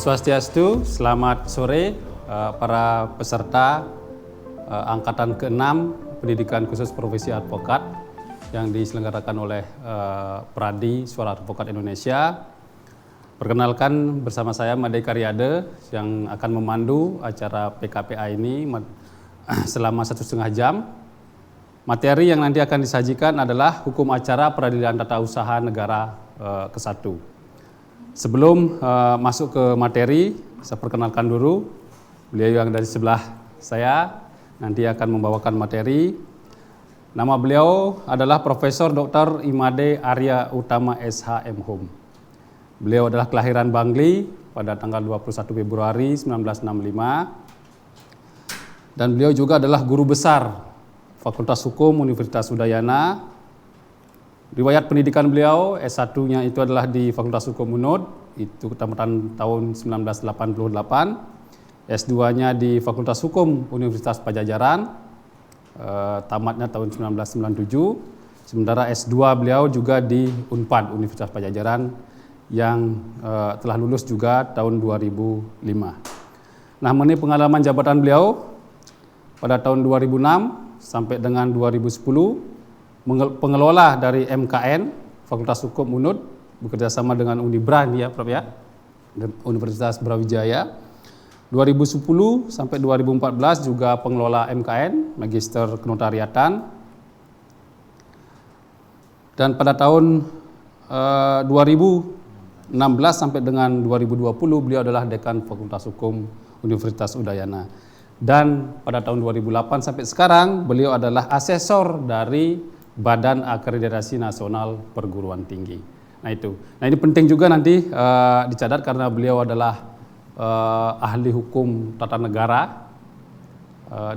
Swastiastu, selamat sore para peserta Angkatan ke-6 Pendidikan Khusus Profesi Advokat yang diselenggarakan oleh Pradi Suara Advokat Indonesia. Perkenalkan, bersama saya Made Karyade yang akan memandu acara PKPA ini selama 1,5 jam. Materi yang nanti akan disajikan adalah Hukum Acara Peradilan Tata Usaha Negara ke-1. Sebelum masuk ke materi, saya perkenalkan dulu beliau yang dari sebelah saya nanti akan membawakan materi. Nama beliau adalah Profesor Dr. Imade Arya Utama SH M.Hum. Beliau adalah kelahiran Bangli pada tanggal 21 Februari 1965 dan beliau juga adalah guru besar Fakultas Hukum Universitas Udayana. Riwayat pendidikan beliau, S1-nya itu adalah di Fakultas Hukum UNUD, itu tamatan tahun 1988. S2-nya di Fakultas Hukum Universitas Padjadjaran, tamatnya tahun 1997. Sementara S2 beliau juga di Unpad, Universitas Padjadjaran, yang telah lulus juga tahun 2005. Nah, mengenai pengalaman jabatan beliau, pada tahun 2006 sampai dengan 2010, pengelola dari MKN, Fakultas Hukum UNUD, bekerjasama dengan Unibra ya Prof ya, Universitas Brawijaya. 2010 sampai 2014 juga pengelola MKN, Magister Kenotariatan. Dan pada tahun 2016 sampai dengan 2020 beliau adalah Dekan Fakultas Hukum Universitas Udayana. Dan pada tahun 2008 sampai sekarang beliau adalah asesor dari Badan Akreditasi Nasional Perguruan Tinggi. Nah itu. Nah ini penting juga nanti dicatat karena beliau adalah ahli hukum tata negara.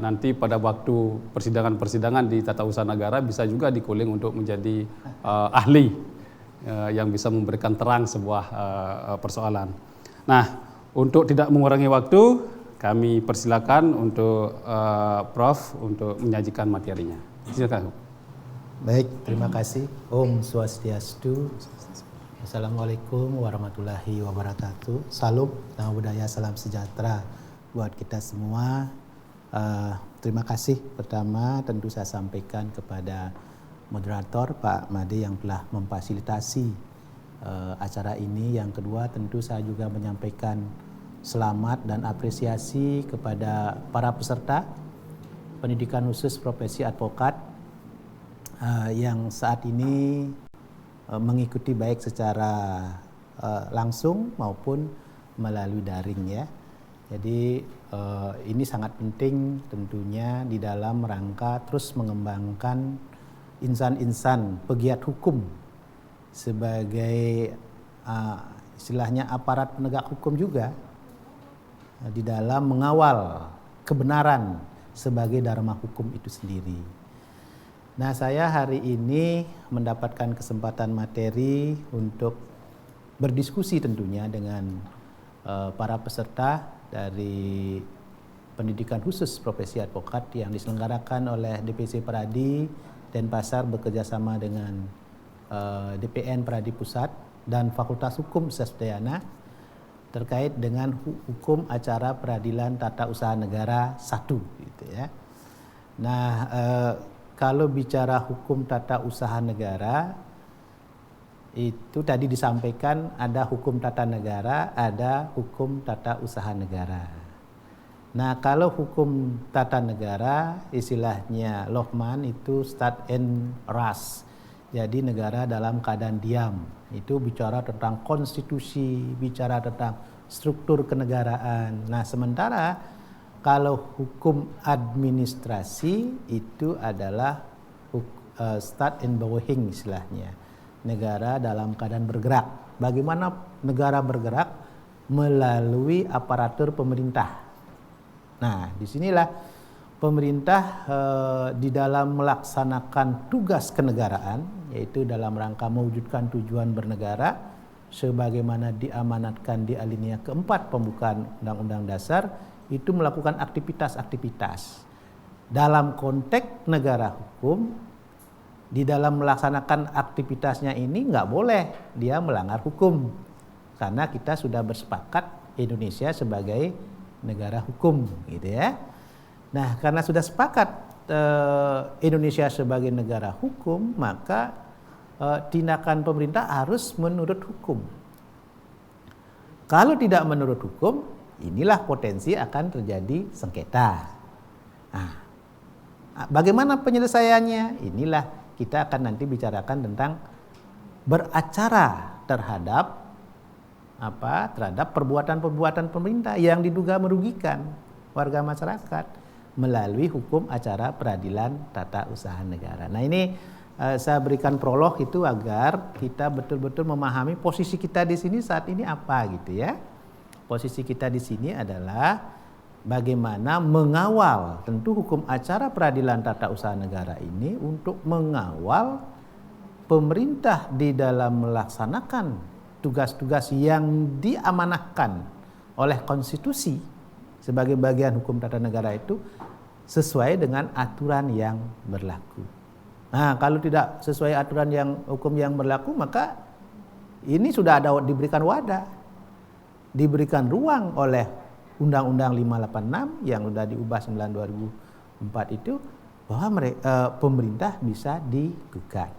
Nanti pada waktu persidangan-persidangan di tata usaha negara bisa juga dikuling untuk menjadi ahli yang bisa memberikan terang sebuah persoalan. Nah, untuk tidak mengurangi waktu, kami persilakan untuk Prof untuk menyajikan materinya. Silakan. Baik, terima kasih. Om Swastiastu. Assalamualaikum warahmatullahi wabarakatuh. Salam, nama budaya, salam sejahtera buat kita semua. Terima kasih pertama tentu saya sampaikan kepada moderator Pak Made yang telah memfasilitasi acara ini. Yang kedua tentu saya juga menyampaikan selamat dan apresiasi kepada para peserta pendidikan khusus profesi advokat yang saat ini mengikuti baik secara langsung maupun melalui daring ya. Jadi ini sangat penting tentunya di dalam rangka terus mengembangkan insan-insan pegiat hukum sebagai istilahnya aparat penegak hukum juga di dalam mengawal kebenaran sebagai dharma hukum itu sendiri. Nah, saya hari ini mendapatkan kesempatan materi untuk berdiskusi tentunya dengan para peserta dari pendidikan khusus profesi advokat yang diselenggarakan oleh DPC Pradi Denpasar bekerjasama dengan DPN Pradi Pusat dan Fakultas Hukum Universitas Udayana terkait dengan hukum acara peradilan tata usaha negara 1 gitu ya. Nah, kalau bicara hukum tata usaha negara, itu tadi disampaikan ada hukum tata negara, ada hukum tata usaha negara. Nah, kalau hukum tata negara, istilahnya Lohman itu stat and ras. Jadi negara dalam keadaan diam. Itu bicara tentang konstitusi, bicara tentang struktur kenegaraan. Nah, sementara kalau hukum administrasi itu adalah stat and bowing istilahnya. Negara dalam keadaan bergerak. Bagaimana negara bergerak? Melalui aparatur pemerintah. Nah, disinilah pemerintah di dalam melaksanakan tugas kenegaraan, yaitu dalam rangka mewujudkan tujuan bernegara, sebagaimana diamanatkan di alinea keempat pembukaan Undang-Undang Dasar, itu melakukan aktivitas-aktivitas. Dalam konteks negara hukum, di dalam melaksanakan aktivitasnya ini nggak boleh dia melanggar hukum. Karena kita sudah bersepakat Indonesia sebagai negara hukum, gitu ya. Nah, karena sudah sepakat Indonesia sebagai negara hukum, maka tindakan pemerintah harus menurut hukum. Kalau tidak menurut hukum, inilah potensi akan terjadi sengketa. Nah, bagaimana penyelesaiannya? Inilah kita akan nanti bicarakan tentang beracara terhadap perbuatan-perbuatan pemerintah yang diduga merugikan warga masyarakat melalui hukum acara peradilan tata usaha negara. Nah, ini saya berikan prolog itu agar kita betul-betul memahami posisi kita di sini saat ini apa, gitu ya. Posisi kita di sini adalah bagaimana mengawal, tentu hukum acara peradilan tata usaha negara ini untuk mengawal pemerintah di dalam melaksanakan tugas-tugas yang diamanahkan oleh konstitusi sebagai bagian hukum tata negara itu sesuai dengan aturan yang berlaku. Nah, kalau tidak sesuai aturan hukum yang berlaku, maka ini sudah diberikan wadah, diberikan ruang oleh Undang-Undang 586 yang sudah diubah 9/2004 itu, bahwa pemerintah bisa digugat.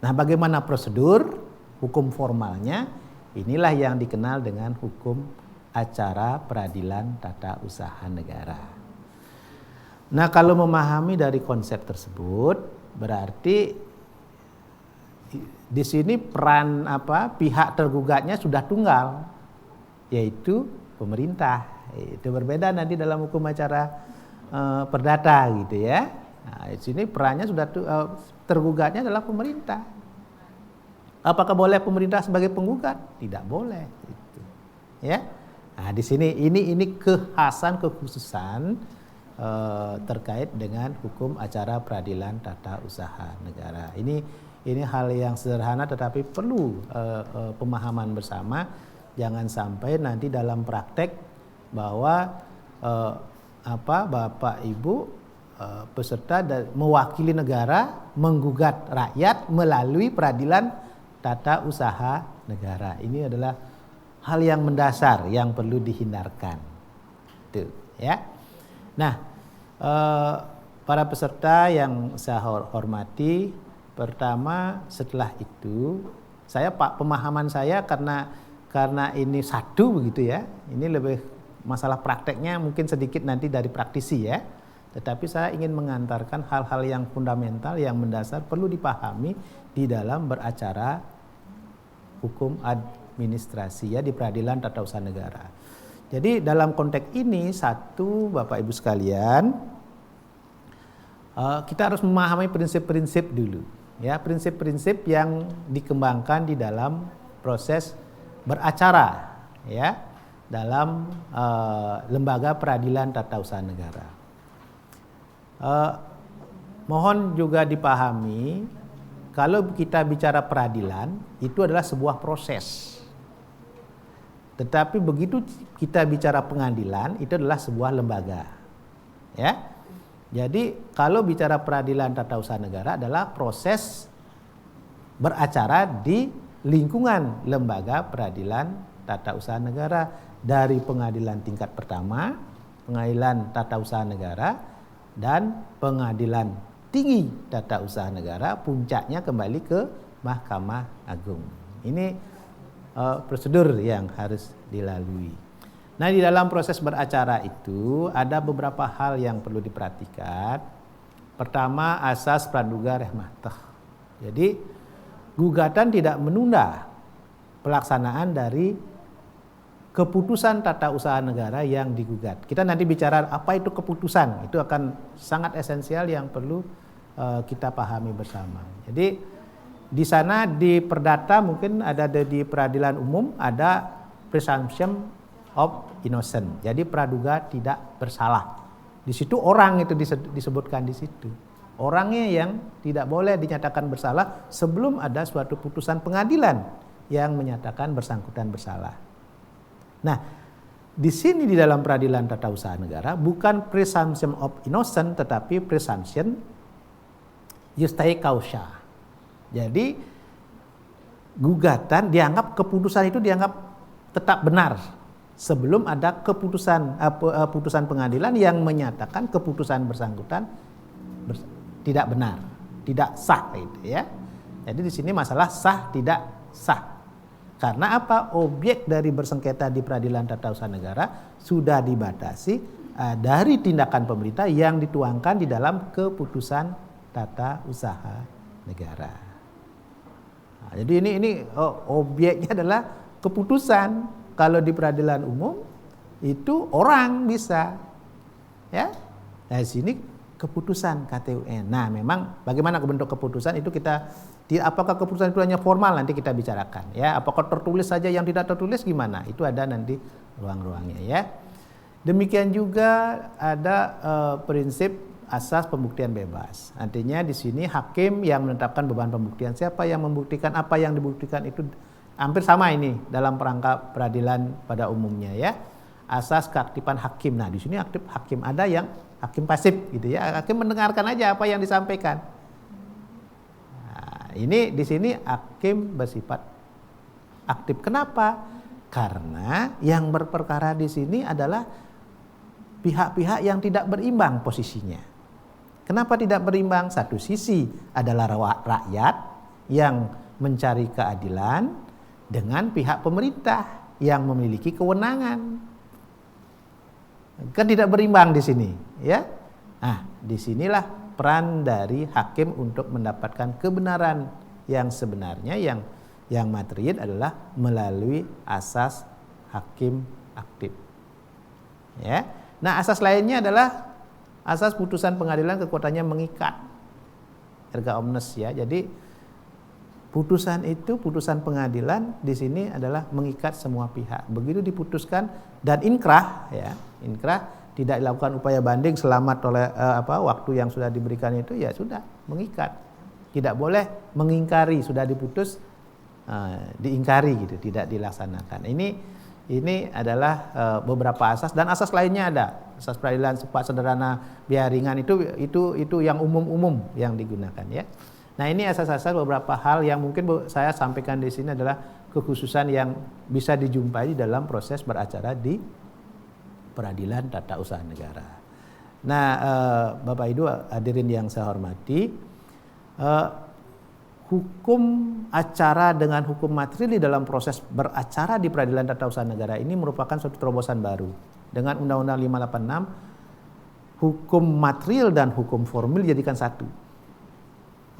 Nah, bagaimana prosedur hukum formalnya? Inilah yang dikenal dengan hukum acara peradilan tata usaha negara. Nah, kalau memahami dari konsep tersebut, berarti di sini peran pihak tergugatnya sudah tunggal, yaitu pemerintah. Itu berbeda nanti dalam hukum acara perdata, gitu ya. Nah, di sini perannya sudah tergugatnya adalah pemerintah. Apakah boleh pemerintah sebagai penggugat? Tidak boleh, gitu. Ya. Nah, di sini ini kekhususan terkait dengan hukum acara peradilan tata usaha negara. Ini hal yang sederhana tetapi perlu pemahaman bersama. Jangan sampai nanti dalam praktek bahwa Bapak Ibu peserta mewakili negara menggugat rakyat melalui peradilan tata usaha negara. Ini adalah hal yang mendasar yang perlu dihindarkan. Tuh, ya. Nah, para peserta yang saya hormati, pertama setelah itu pemahaman saya karena ini satu begitu ya. Ini lebih masalah prakteknya mungkin sedikit nanti dari praktisi ya. Tetapi saya ingin mengantarkan hal-hal yang fundamental, yang mendasar perlu dipahami di dalam beracara hukum administrasi ya di peradilan tata usaha negara. Jadi dalam konteks ini Bapak Ibu sekalian, kita harus memahami prinsip-prinsip dulu ya, prinsip-prinsip yang dikembangkan di dalam proses beracara ya dalam lembaga peradilan tata usaha negara. Mohon juga dipahami, kalau kita bicara peradilan itu adalah sebuah proses. Tetapi begitu kita bicara pengadilan itu adalah sebuah lembaga. Ya. Jadi kalau bicara peradilan tata usaha negara adalah proses beracara di lingkungan lembaga peradilan tata usaha negara, dari pengadilan tingkat pertama, pengadilan tata usaha negara, dan pengadilan tinggi tata usaha negara, puncaknya kembali ke Mahkamah Agung. Ini prosedur yang harus dilalui. Nah, di dalam proses beracara itu ada beberapa hal yang perlu diperhatikan. Pertama, asas praduga rehmatah. Jadi gugatan tidak menunda pelaksanaan dari keputusan tata usaha negara yang digugat. Kita nanti bicara apa itu keputusan, itu akan sangat esensial yang perlu kita pahami bersama. Jadi di sana di perdata mungkin ada di peradilan umum ada presumption of innocent. Jadi praduga tidak bersalah. Di situ orang itu disebutkan di situ. Orangnya yang tidak boleh dinyatakan bersalah sebelum ada suatu putusan pengadilan yang menyatakan bersangkutan bersalah. Nah, di sini di dalam peradilan tata usaha negara bukan presumption of innocent tetapi presumption justai causa. Jadi gugatan dianggap, keputusan itu dianggap tetap benar sebelum ada putusan pengadilan yang menyatakan keputusan bersangkutan tidak benar, tidak sah gitu ya. Jadi di sini masalah sah tidak sah. Karena apa? Objek dari bersengketa di peradilan tata usaha negara sudah dibatasi dari tindakan pemerintah yang dituangkan di dalam keputusan tata usaha negara. Nah, jadi ini objeknya adalah keputusan. Kalau di peradilan umum itu orang bisa, ya. Nah, di sini keputusan KTUN. Nah, memang bagaimana bentuk keputusan itu apakah keputusan itu hanya formal nanti kita bicarakan, ya. Apakah tertulis saja, yang tidak tertulis gimana? Itu ada nanti ruang-ruangnya, ya. Demikian juga ada prinsip asas pembuktian bebas. Artinya di sini hakim yang menetapkan beban pembuktian, siapa yang membuktikan, apa yang dibuktikan itu hampir sama ini dalam perangkap peradilan pada umumnya, ya. Asas keaktifan hakim. Nah, di sini aktif hakim, ada yang hakim pasif gitu ya. Hakim mendengarkan aja apa yang disampaikan. Nah, ini di sini hakim bersifat aktif. Kenapa? Karena yang berperkara di sini adalah pihak-pihak yang tidak berimbang posisinya. Kenapa tidak berimbang? Satu sisi adalah rakyat yang mencari keadilan dengan pihak pemerintah yang memiliki kewenangan. Kan tidak berimbang di sini, ya. Nah, disinilah peran dari hakim untuk mendapatkan kebenaran yang sebenarnya, yang material adalah melalui asas hakim aktif. Ya. Nah, asas lainnya adalah asas putusan pengadilan kekuatannya mengikat, erga omnes, ya. Jadi putusan itu, putusan pengadilan di sini adalah mengikat semua pihak. Begitu diputuskan dan inkrah, ya, inkrah tidak dilakukan upaya banding selamat oleh waktu yang sudah diberikan itu, ya sudah mengikat. Tidak boleh mengingkari, sudah diputus diingkari gitu, tidak dilaksanakan. Ini adalah beberapa asas, dan asas lainnya ada. Asas peradilan cepat, sederhana, biaya ringan itu yang umum-umum yang digunakan, ya. Nah, ini asas-asas beberapa hal yang mungkin saya sampaikan di sini adalah kekhususan yang bisa dijumpai dalam proses beracara di peradilan tata usaha negara. Nah, Bapak Ibu hadirin yang saya hormati, hukum acara dengan hukum material di dalam proses beracara di peradilan tata usaha negara ini merupakan suatu terobosan baru. Dengan Undang-Undang 586, hukum material dan hukum formil dijadikan satu.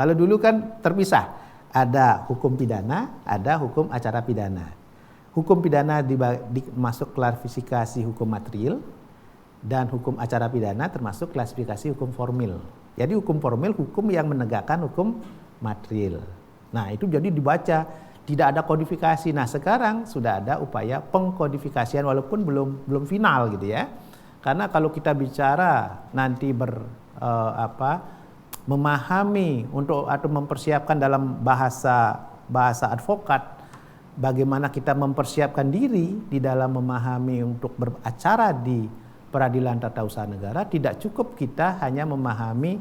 Kalau dulu kan terpisah, ada hukum pidana, ada hukum acara pidana. Hukum pidana masuk klasifikasi hukum material, dan hukum acara pidana termasuk klasifikasi hukum formil. Jadi hukum formil hukum yang menegakkan hukum material. Nah, itu jadi dibaca, tidak ada kodifikasi. Nah, sekarang sudah ada upaya pengkodifikasian walaupun belum final gitu, ya. Karena kalau kita bicara nanti memahami atau mempersiapkan dalam bahasa advokat, bagaimana kita mempersiapkan diri di dalam memahami untuk beracara di peradilan tata usaha negara, tidak cukup kita hanya memahami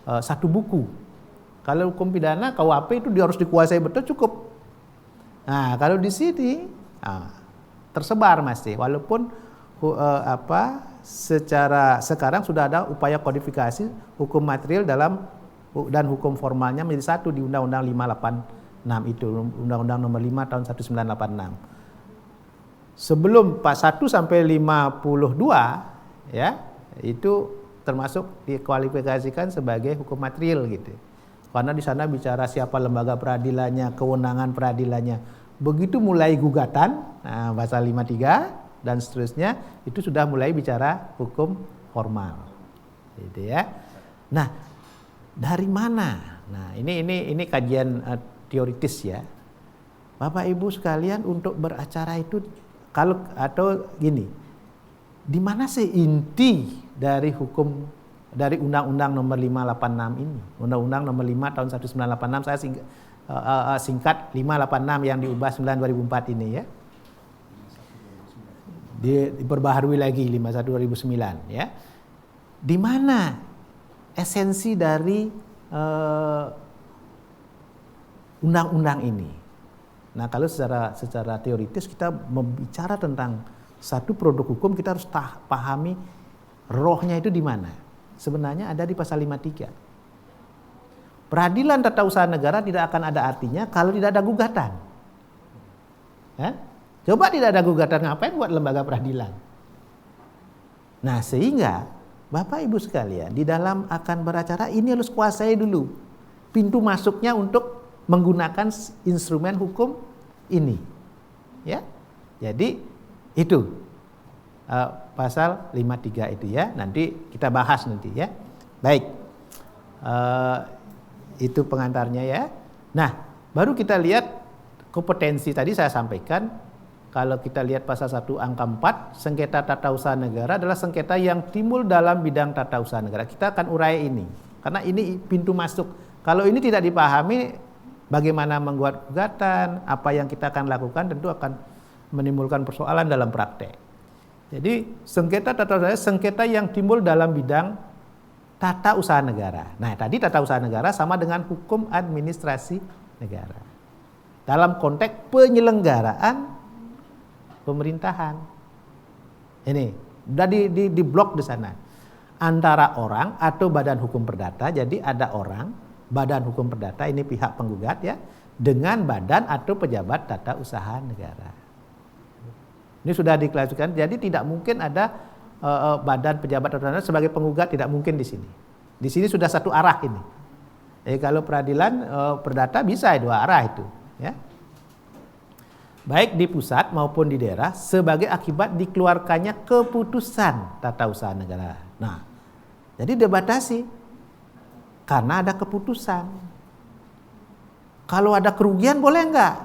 satu buku. Kalau hukum pidana KUHP itu harus dikuasai betul, cukup. Nah, kalau di sini tersebar masih, walaupun secara sekarang sudah ada upaya kodifikasi hukum material dan hukum formalnya menjadi satu di Undang-Undang 586 itu, Undang-Undang Nomor 5 tahun 1986. Sebelum 41 sampai 52, ya, itu termasuk dikualifikasikan sebagai hukum material gitu. Karena di sana bicara siapa lembaga peradilannya, kewenangan peradilannya. Begitu mulai gugatan, pasal 53 dan seterusnya, itu sudah mulai bicara hukum formal, gitu ya. Nah, dari mana? Nah, ini kajian teoritis, ya. Bapak Ibu sekalian, untuk beracara itu atau gini, di mana sih inti dari hukum dari Undang-Undang Nomor 586 ini? Undang-Undang Nomor 5 tahun 1986, saya singkat 586 yang diubah 9 2004 ini, ya. Diperbaharui lagi 51 2009, ya. Di mana esensi dari undang-undang ini? Nah, kalau secara teoritis kita membicara tentang satu produk hukum, kita harus pahami rohnya itu di mana. Sebenarnya ada di pasal 53. Peradilan tata usaha negara tidak akan ada artinya kalau tidak ada gugatan. Coba tidak ada gugatan, ngapain buat lembaga peradilan? Nah, sehingga Bapak Ibu sekalian, di dalam akan beracara ini harus kuasai dulu pintu masuknya untuk menggunakan instrumen hukum ini. Ya. Jadi itu pasal 53 itu ya, nanti kita bahas nanti ya. Baik. Itu pengantarnya ya. Nah, baru kita lihat kompetensi tadi saya sampaikan, kalau kita lihat pasal 1 angka 4, sengketa tata usaha negara adalah sengketa yang timbul dalam bidang tata usaha negara. Kita akan urai ini, karena ini pintu masuk. Kalau ini tidak dipahami, bagaimana membuat gugatan, apa yang kita akan lakukan, tentu akan menimbulkan persoalan dalam praktek. Jadi sengketa tata usaha, sengketa yang timbul dalam bidang tata usaha negara. Nah, tadi tata usaha negara sama dengan hukum administrasi negara. Dalam konteks penyelenggaraan pemerintahan. Ini sudah di blok di sana. Antara orang atau badan hukum perdata, jadi ada orang, badan hukum perdata ini pihak penggugat ya, dengan badan atau pejabat tata usaha negara. Ini sudah diklasifikasikan, jadi tidak mungkin ada badan pejabat tata usaha negara sebagai penggugat, tidak mungkin di sini. Di sini sudah satu arah ini. Jadi kalau peradilan perdata bisa dua arah itu. Ya. Baik di pusat maupun di daerah sebagai akibat dikeluarkannya keputusan tata usaha negara. Nah, jadi dibatasi karena ada keputusan. Kalau ada kerugian boleh enggak?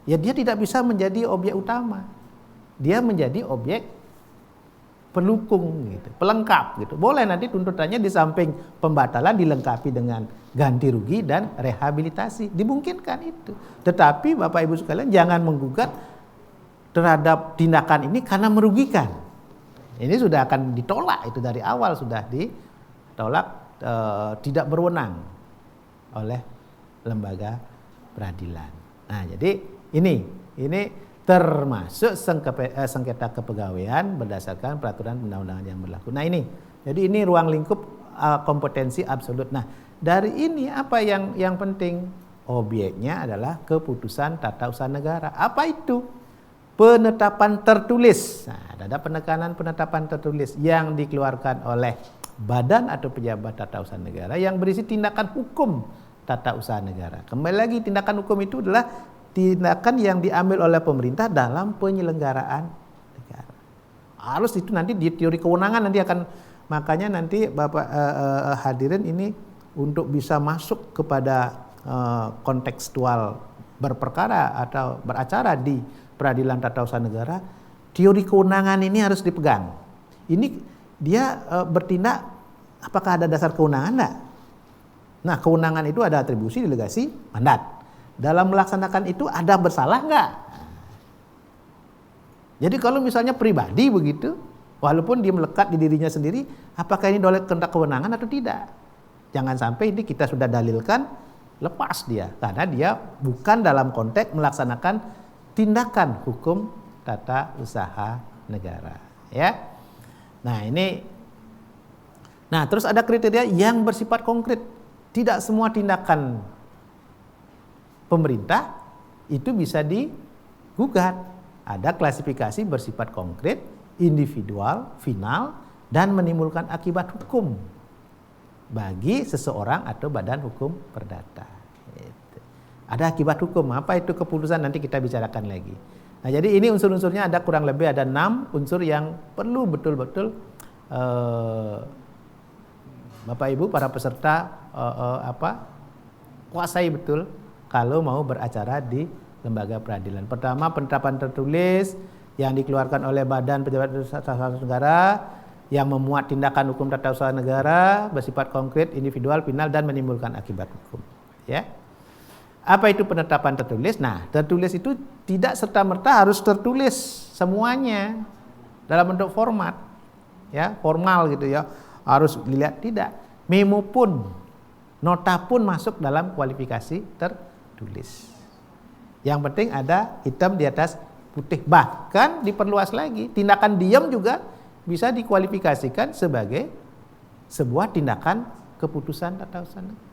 Ya dia tidak bisa menjadi objek utama. Dia menjadi objek pelukung gitu, pelengkap gitu. Boleh nanti tuntutannya di samping pembatalan dilengkapi dengan ganti rugi dan rehabilitasi. Dimungkinkan itu. Tetapi Bapak Ibu sekalian jangan menggugat terhadap tindakan ini karena merugikan. Ini sudah akan ditolak, itu dari awal sudah ditolak, tidak berwenang oleh lembaga peradilan. Nah, jadi ini termasuk sengketa kepegawaian berdasarkan peraturan undang-undangan yang berlaku. Nah ini, jadi ini ruang lingkup kompetensi absolut. Nah dari ini apa yang penting? Objeknya adalah keputusan tata usaha negara. Apa itu? Penetapan tertulis. Nah, ada penekanan penetapan tertulis yang dikeluarkan oleh badan atau pejabat tata usaha negara yang berisi tindakan hukum tata usaha negara. Kembali lagi, tindakan hukum itu adalah tindakan yang diambil oleh pemerintah dalam penyelenggaraan negara. Harus itu nanti di teori kewenangan nanti akan, makanya nanti Bapak hadirin ini untuk bisa masuk kepada kontekstual berperkara atau beracara di peradilan tata usaha negara, teori kewenangan ini harus dipegang. Ini dia bertindak apakah ada dasar kewenangan enggak? Nah, kewenangan itu ada atribusi, delegasi, mandat. Dalam melaksanakan itu ada bersalah enggak? Jadi kalau misalnya pribadi begitu, walaupun dia melekat di dirinya sendiri, apakah ini oleh kehendak kewenangan atau tidak? Jangan sampai ini kita sudah dalilkan, lepas dia. Karena dia bukan dalam konteks melaksanakan tindakan hukum tata usaha negara. Ya. Nah ini, nah terus ada kriteria yang bersifat konkret. Tidak semua tindakan pemerintah itu bisa digugat. Ada klasifikasi bersifat konkret, individual, final, dan menimbulkan akibat hukum bagi seseorang atau badan hukum perdata. Ada akibat hukum. Apa itu keputusan? Nanti kita bicarakan lagi. Nah, jadi ini unsur-unsurnya ada kurang lebih ada 6 unsur yang perlu betul-betul Bapak Ibu para peserta kuasai betul kalau mau beracara di lembaga peradilan. Pertama, penetapan tertulis yang dikeluarkan oleh badan pejabat tata usaha negara yang memuat tindakan hukum tata usaha negara bersifat konkret, individual, final, dan menimbulkan akibat hukum. Ya. Apa itu penetapan tertulis? Nah, tertulis itu tidak serta-merta harus tertulis semuanya dalam bentuk format, ya, formal gitu ya. Harus dilihat, tidak. Memo pun, nota pun masuk dalam kualifikasi tertulis. Yang penting ada hitam di atas putih. Bahkan diperluas lagi, tindakan diam juga bisa dikualifikasikan sebagai sebuah tindakan keputusan tata usaha negara.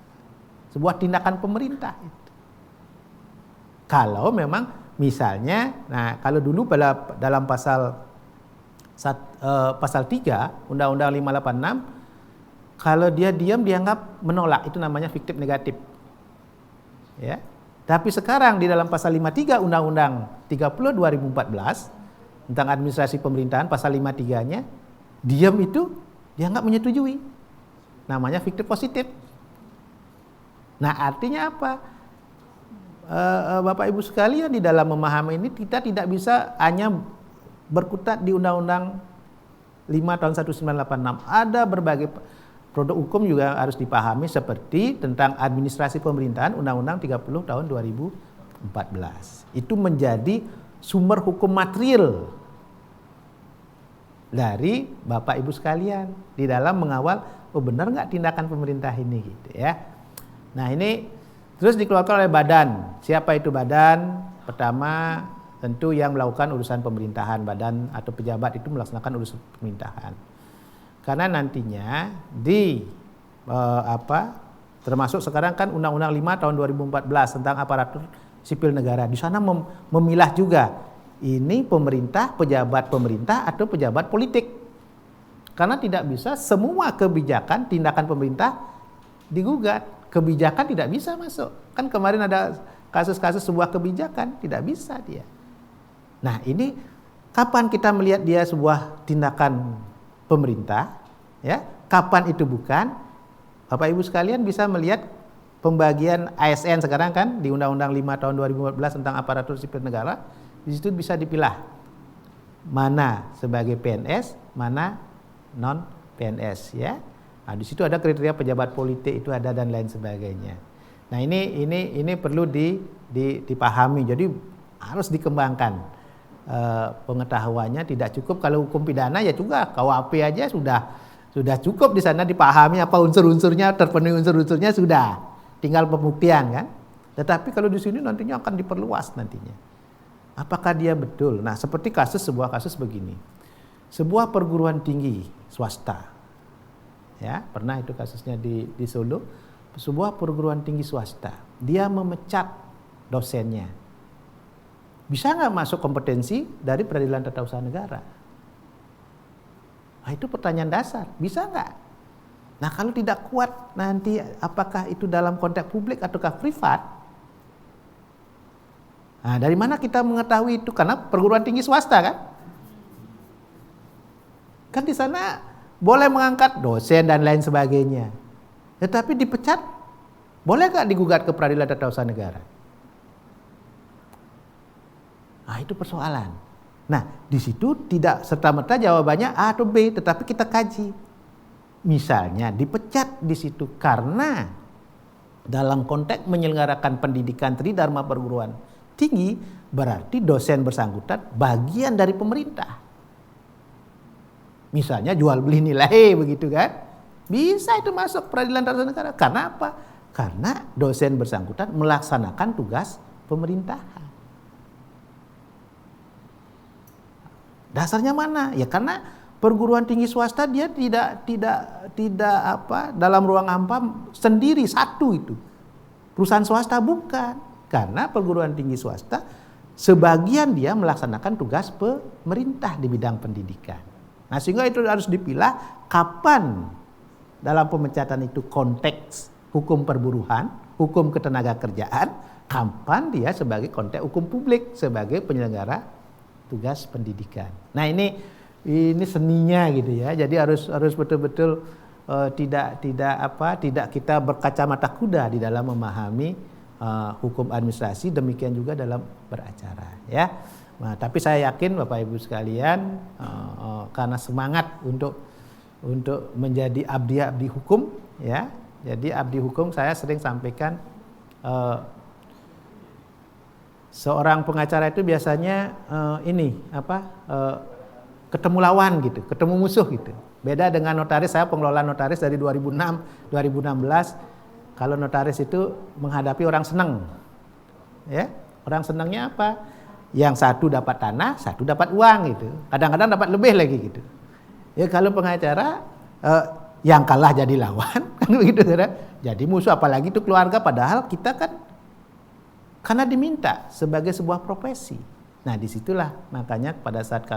Sebuah tindakan pemerintah itu. Kalau memang misalnya, nah kalau dulu dalam pasal 3 Undang-Undang 586, kalau dia diam dianggap menolak, itu namanya fiktif negatif. Ya. Tapi sekarang di dalam pasal 53 Undang-Undang 30 2014 tentang administrasi pemerintahan, pasal 53-nya, diam itu dianggap menyetujui. Namanya fiktif positif. Nah, artinya apa? Bapak Ibu sekalian, di dalam memahami ini kita tidak bisa hanya berkutat di Undang-Undang 5 tahun 1986. Ada berbagai produk hukum juga harus dipahami, seperti tentang administrasi pemerintahan Undang-Undang 30 tahun 2014. Itu menjadi sumber hukum material dari Bapak Ibu sekalian di dalam mengawal, oh benar nggak tindakan pemerintah ini gitu ya. Nah, ini terus dikeluarkan oleh badan. Siapa itu badan? Pertama tentu yang melakukan urusan pemerintahan, badan atau pejabat itu melaksanakan urusan pemerintahan. Karena nantinya termasuk sekarang kan Undang-Undang 5 tahun 2014 tentang aparatur sipil negara. Di sana memilah juga ini pemerintah, pejabat pemerintah atau pejabat politik. Karena tidak bisa semua kebijakan tindakan pemerintah digugat. Kebijakan tidak bisa masuk. Kan kemarin ada kasus-kasus sebuah kebijakan, tidak bisa dia. Nah, ini kapan kita melihat dia sebuah tindakan pemerintah, ya? Kapan itu bukan? Bapak Ibu sekalian bisa melihat pembagian ASN sekarang kan di Undang-Undang 5 tahun 2014 tentang aparatur sipil negara. Di situ bisa dipilah mana sebagai PNS, mana non PNS, ya. Nah, di situ ada kriteria pejabat politik itu ada dan lain sebagainya. Nah, ini perlu dipahami. Jadi harus dikembangkan pengetahuannya. Tidak cukup kalau hukum pidana ya juga KUHP aja sudah cukup di sana dipahami apa unsur-unsurnya, terpenuhi unsur-unsurnya sudah. Tinggal pembuktian kan. Tetapi kalau di sini nantinya akan diperluas nantinya. Apakah dia betul? Nah, seperti sebuah kasus begini. Sebuah perguruan tinggi swasta. Ya, pernah itu kasusnya di Solo, sebuah perguruan tinggi swasta, dia memecat dosennya. Bisa nggak masuk kompetensi dari Peradilan Tata Usaha Negara? Nah, itu pertanyaan dasar, bisa nggak? Nah, kalau tidak kuat nanti apakah itu dalam konteks publik ataukah privat? Nah, dari mana kita mengetahui itu? Karena perguruan tinggi swasta kan? Kan di sana boleh mengangkat dosen dan lain sebagainya. Tetapi dipecat, boleh nggak digugat ke Peradilan Tata Usaha Negara? Nah, itu persoalan. Nah, di situ tidak serta-merta jawabannya A atau B, tetapi kita kaji. Misalnya dipecat di situ karena dalam konteks menyelenggarakan pendidikan tridharma perguruan tinggi, berarti dosen bersangkutan bagian dari pemerintah. Misalnya jual beli nilai begitu kan, bisa itu masuk Peradilan Tata Usaha Negara. Karena apa? Karena dosen bersangkutan melaksanakan tugas pemerintahan. Dasarnya mana? Ya karena perguruan tinggi swasta dia tidak dalam ruang hampa sendiri satu itu. Perusahaan swasta bukan. Karena perguruan tinggi swasta sebagian dia melaksanakan tugas pemerintah di bidang pendidikan. Nah, sehingga itu harus dipilah kapan dalam pemecatan itu konteks hukum perburuhan, hukum ketenaga kerjaan, kapan dia sebagai konteks hukum publik sebagai penyelenggara tugas pendidikan. Nah, ini seninya gitu ya. Jadi harus betul-betul tidak kita berkacamata kuda di dalam memahami hukum administrasi, demikian juga dalam beracara ya. Nah, tapi saya yakin Bapak Ibu sekalian karena semangat untuk menjadi abdi hukum ya. Jadi abdi hukum saya sering sampaikan seorang pengacara itu biasanya ketemu lawan gitu, ketemu musuh gitu. Beda dengan notaris, saya pengelola notaris dari 2006, 2016. Kalau notaris itu menghadapi orang senang. Ya. Orang senangnya apa? Yang satu dapat tanah, satu dapat uang gitu. Kadang-kadang dapat lebih lagi gitu. Ya kalau pengacara yang kalah jadi lawan kan begitu kan. Jadi musuh, apalagi itu keluarga, padahal kita kan karena diminta sebagai sebuah profesi. Nah, disitulah makanya pada saat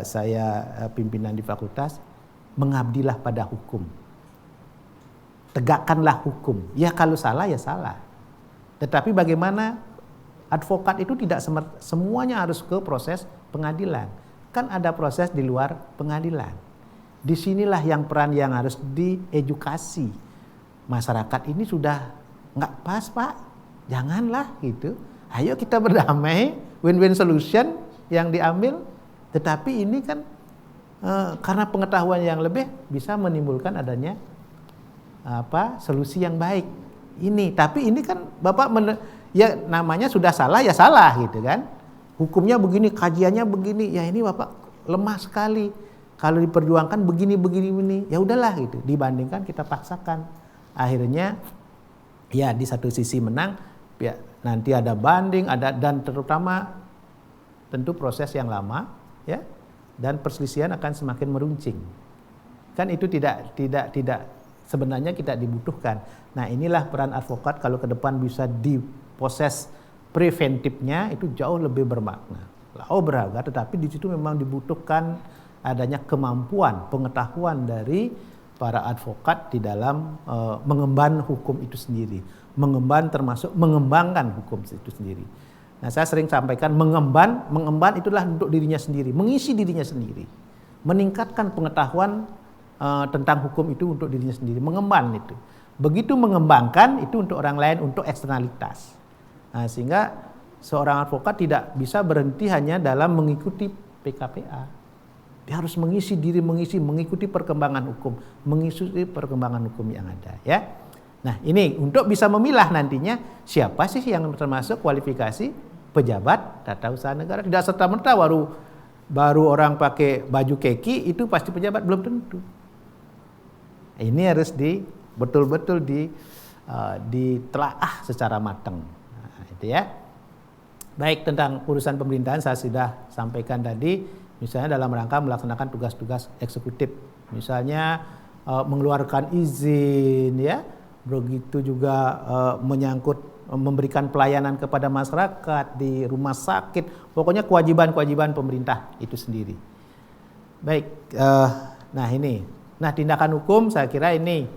saya pimpinan di fakultas, mengabdilah pada hukum. Tegakkanlah hukum. Ya kalau salah ya salah. Tetapi bagaimana advokat itu tidak semuanya harus ke proses pengadilan. Kan ada proses di luar pengadilan. Disinilah yang peran yang harus diedukasi. Masyarakat ini sudah nggak pas Pak, janganlah gitu. Ayo kita berdamai, win-win solution yang diambil. Tetapi ini kan karena pengetahuan yang lebih bisa menimbulkan adanya solusi yang baik. Tapi ini kan Bapak ya namanya sudah salah ya salah gitu kan. Hukumnya begini, kajiannya begini, ya ini Bapak lemah sekali. Kalau diperjuangkan begini, ya udahlah gitu. Dibandingkan kita paksakan. Akhirnya ya di satu sisi menang, ya nanti ada banding, dan terutama tentu proses yang lama ya. Dan perselisihan akan semakin meruncing. Kan itu tidak sebenarnya tidak dibutuhkan. Nah, inilah peran advokat kalau ke depan bisa di proses preventifnya itu jauh lebih bermakna. Berharga, tetapi di situ memang dibutuhkan adanya kemampuan, pengetahuan dari para advokat di dalam mengemban hukum itu sendiri. Termasuk mengembangkan hukum itu sendiri. Nah, saya sering sampaikan mengemban itulah untuk dirinya sendiri, mengisi dirinya sendiri. Meningkatkan pengetahuan tentang hukum itu untuk dirinya sendiri, mengemban itu. Begitu mengembangkan itu untuk orang lain, untuk eksternalitas. Nah, sehingga seorang advokat tidak bisa berhenti hanya dalam mengikuti PKPA. Dia harus mengisi diri, mengikuti perkembangan hukum, mengikuti perkembangan hukum yang ada ya. Nah, ini untuk bisa memilah nantinya siapa sih yang termasuk kualifikasi pejabat tata usaha negara. Tidak serta-merta baru orang pakai baju keki itu pasti pejabat, belum tentu. Ini harus betul-betul ditelaah secara matang. Nah, itu ya. Baik, tentang urusan pemerintahan saya sudah sampaikan tadi, misalnya dalam rangka melaksanakan tugas-tugas eksekutif, misalnya mengeluarkan izin ya, begitu juga menyangkut memberikan pelayanan kepada masyarakat di rumah sakit, pokoknya kewajiban-kewajiban pemerintah itu sendiri. Baik, nah tindakan hukum saya kira ini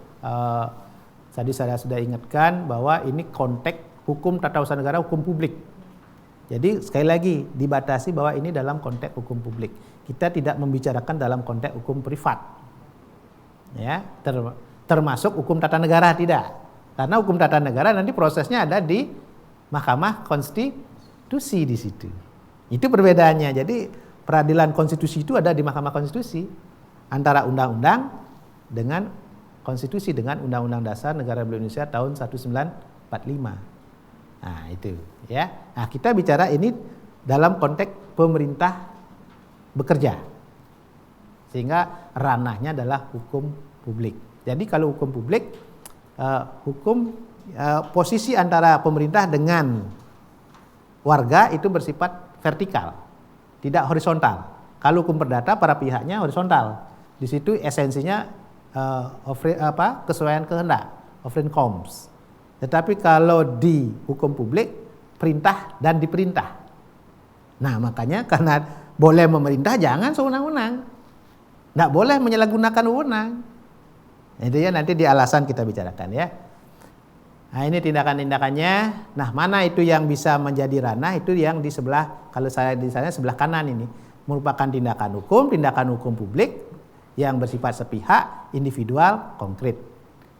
tadi saya sudah ingatkan bahwa ini konteks hukum tata usaha negara, hukum publik. Jadi sekali lagi dibatasi bahwa ini dalam konteks hukum publik. Kita tidak membicarakan dalam konteks hukum privat. Ya, termasuk hukum tata negara tidak. Karena hukum tata negara nanti prosesnya ada di Mahkamah Konstitusi di situ. Itu perbedaannya. Jadi peradilan konstitusi itu ada di Mahkamah Konstitusi antara undang-undang dengan konstitusi, dengan Undang-Undang Dasar Negara Republik Indonesia tahun 1945. Nah, itu ya. Nah, kita bicara ini dalam konteks pemerintah bekerja. Sehingga ranahnya adalah hukum publik. Jadi kalau hukum publik, posisi antara pemerintah dengan warga itu bersifat vertikal, tidak horizontal. Kalau hukum perdata para pihaknya horizontal. Di situ esensinya kesesuaian kehendak, offering comes. Tetapi kalau di hukum publik perintah dan diperintah. Nah, makanya karena boleh memerintah jangan sewenang-wenang. Tidak boleh menyalahgunakan wewenang. Itu ya nanti di alasan kita bicarakan ya. Nah, ini tindakan-tindakannya. Nah, mana itu yang bisa menjadi ranah, itu yang di sebelah, kalau saya di sana sebelah kanan ini merupakan tindakan hukum publik yang bersifat sepihak, individual, konkret.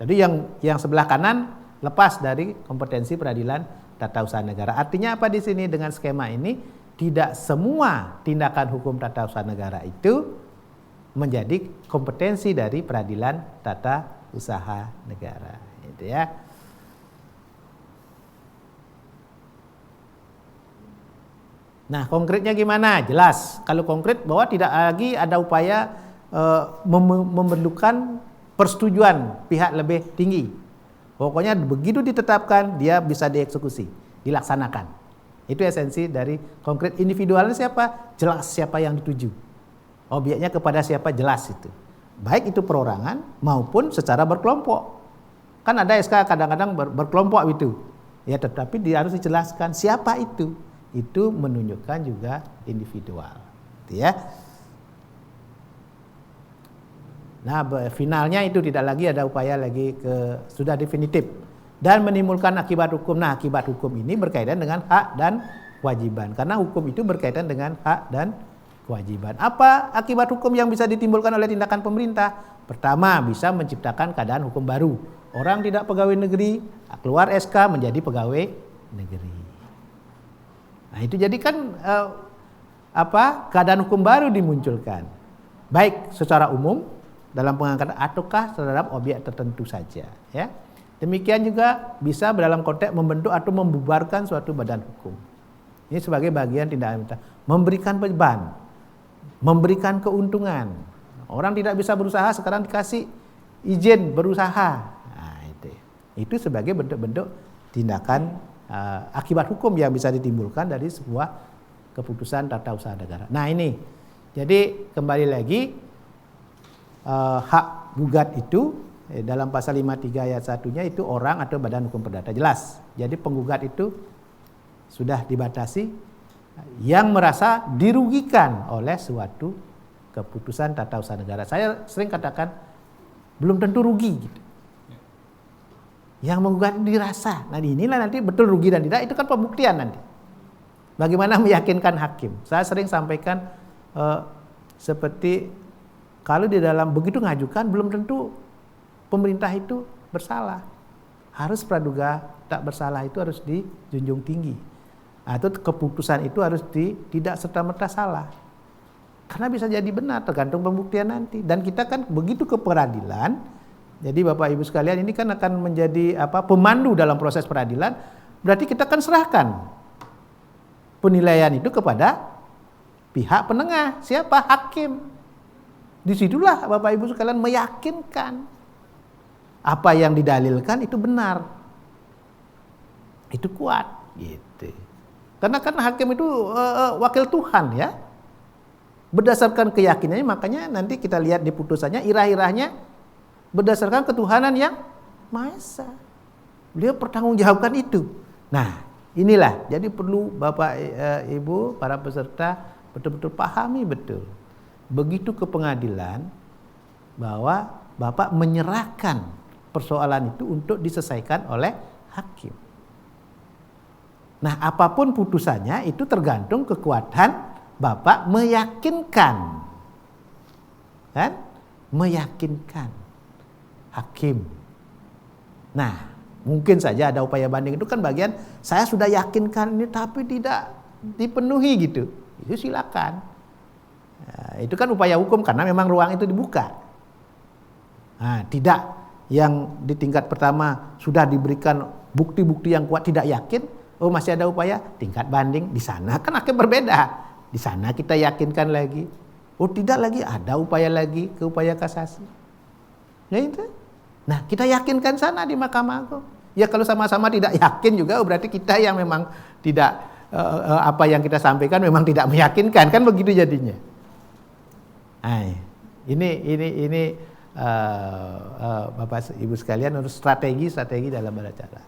Jadi yang sebelah kanan lepas dari kompetensi peradilan tata usaha negara. Artinya apa di sini dengan skema ini? Tidak semua tindakan hukum tata usaha negara itu menjadi kompetensi dari peradilan tata usaha negara. Itu ya. Nah, konkretnya gimana? Jelas. Kalau konkret bahwa tidak lagi ada upaya memerlukan persetujuan pihak lebih tinggi. Pokoknya begitu ditetapkan dia bisa dieksekusi, dilaksanakan. Itu esensi dari konkret. Individualnya siapa? Jelas siapa yang dituju. Objeknya kepada siapa, jelas itu. Baik itu perorangan maupun secara berkelompok. Kan ada SK kadang-kadang berkelompok itu. Ya, tetapi dia harus dijelaskan siapa itu. Itu menunjukkan juga individual. Gitu ya. Nah, finalnya itu tidak lagi ada upaya lagi sudah definitif dan menimbulkan akibat hukum. Nah, akibat hukum ini berkaitan dengan hak dan kewajiban. Karena hukum itu berkaitan dengan hak dan kewajiban. Apa akibat hukum yang bisa ditimbulkan oleh tindakan pemerintah? Pertama, bisa menciptakan keadaan hukum baru. Orang tidak pegawai negeri, keluar SK menjadi pegawai negeri. Nah, itu jadi kan keadaan hukum baru dimunculkan. Baik secara umum dalam pengangkatan ataukah terhadap objek tertentu saja, ya. Demikian juga bisa dalam konteks membentuk atau membubarkan suatu badan hukum. Ini sebagai bagian tindakan pemerintah. Memberikan beban, memberikan keuntungan. Orang tidak bisa berusaha, sekarang dikasih izin berusaha. Nah, itu sebagai bentuk-bentuk tindakan akibat hukum yang bisa ditimbulkan dari sebuah keputusan tata usaha negara. Nah, ini. Jadi kembali lagi hak gugat itu dalam pasal 53 ayat 1-nya itu orang atau badan hukum perdata, jelas. Jadi penggugat itu sudah dibatasi yang merasa dirugikan oleh suatu keputusan tata usaha negara. Saya sering katakan belum tentu rugi gitu. Yang menggugat dirasa. Nah, inilah nanti betul rugi dan tidak, itu kan pembuktian nanti. Bagaimana meyakinkan hakim? Saya sering sampaikan seperti kalau di dalam begitu ngajukan belum tentu pemerintah itu bersalah. Harus praduga tak bersalah itu harus dijunjung tinggi. Atau keputusan itu harus tidak serta-merta salah. Karena bisa jadi benar tergantung pembuktian nanti. Dan kita kan begitu ke peradilan, jadi Bapak Ibu sekalian ini kan akan menjadi pemandu dalam proses peradilan, berarti kita kan serahkan penilaian itu kepada pihak penengah. Siapa? Hakim. Disitulah Bapak Ibu sekalian meyakinkan apa yang didalilkan itu benar, itu kuat, gitu. Karena kan hakim itu wakil Tuhan, ya. Berdasarkan keyakinannya, makanya nanti kita lihat di putusannya irah-irahnya berdasarkan ketuhanan yang Maha Esa. Beliau pertanggungjawabkan itu. Nah, inilah. Jadi perlu Bapak Ibu para peserta betul-betul pahami betul. Begitu ke pengadilan bahwa Bapak menyerahkan persoalan itu untuk diselesaikan oleh hakim. Nah, apapun putusannya itu tergantung kekuatan Bapak meyakinkan. Kan? Meyakinkan hakim. Nah, mungkin saja ada upaya banding, itu kan bagian saya sudah yakinkan ini tapi tidak dipenuhi gitu. Itu silakan. Nah, itu kan upaya hukum karena memang ruang itu dibuka. Nah, tidak yang di tingkat pertama sudah diberikan bukti-bukti yang kuat tidak yakin, oh masih ada upaya tingkat banding di sana kan akan berbeda. Di sana kita yakinkan lagi, oh tidak lagi ada upaya lagi ke upaya kasasi. Ya itu. Nah, kita yakinkan sana di Mahkamah Agung. Ya kalau sama-sama tidak yakin juga, oh berarti kita yang memang tidak apa yang kita sampaikan memang tidak meyakinkan, kan begitu jadinya. Nah, ini Bapak Ibu sekalian harus strategi dalam beracara.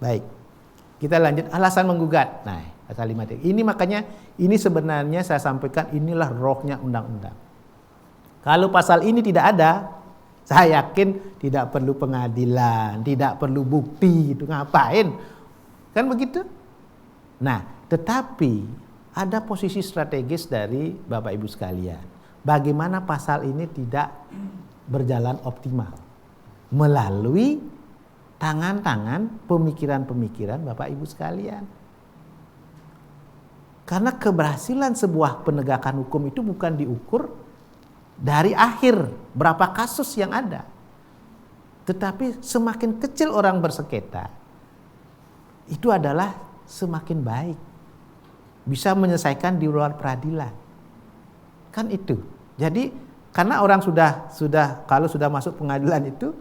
Baik, kita lanjut alasan menggugat. Nah, pasal 53. Ini makanya ini sebenarnya saya sampaikan inilah rohnya undang-undang. Kalau pasal ini tidak ada, saya yakin tidak perlu pengadilan, tidak perlu bukti, itu ngapain? Kan begitu? Nah, tetapi ada posisi strategis dari Bapak Ibu sekalian. Bagaimana pasal ini tidak berjalan optimal melalui tangan-tangan pemikiran-pemikiran Bapak Ibu sekalian. Karena keberhasilan sebuah penegakan hukum itu bukan diukur dari akhir berapa kasus yang ada, tetapi semakin kecil orang bersengketa itu adalah semakin baik, bisa menyelesaikan di luar peradilan. Kan itu. Jadi karena orang sudah kalau sudah masuk pengadilan itu,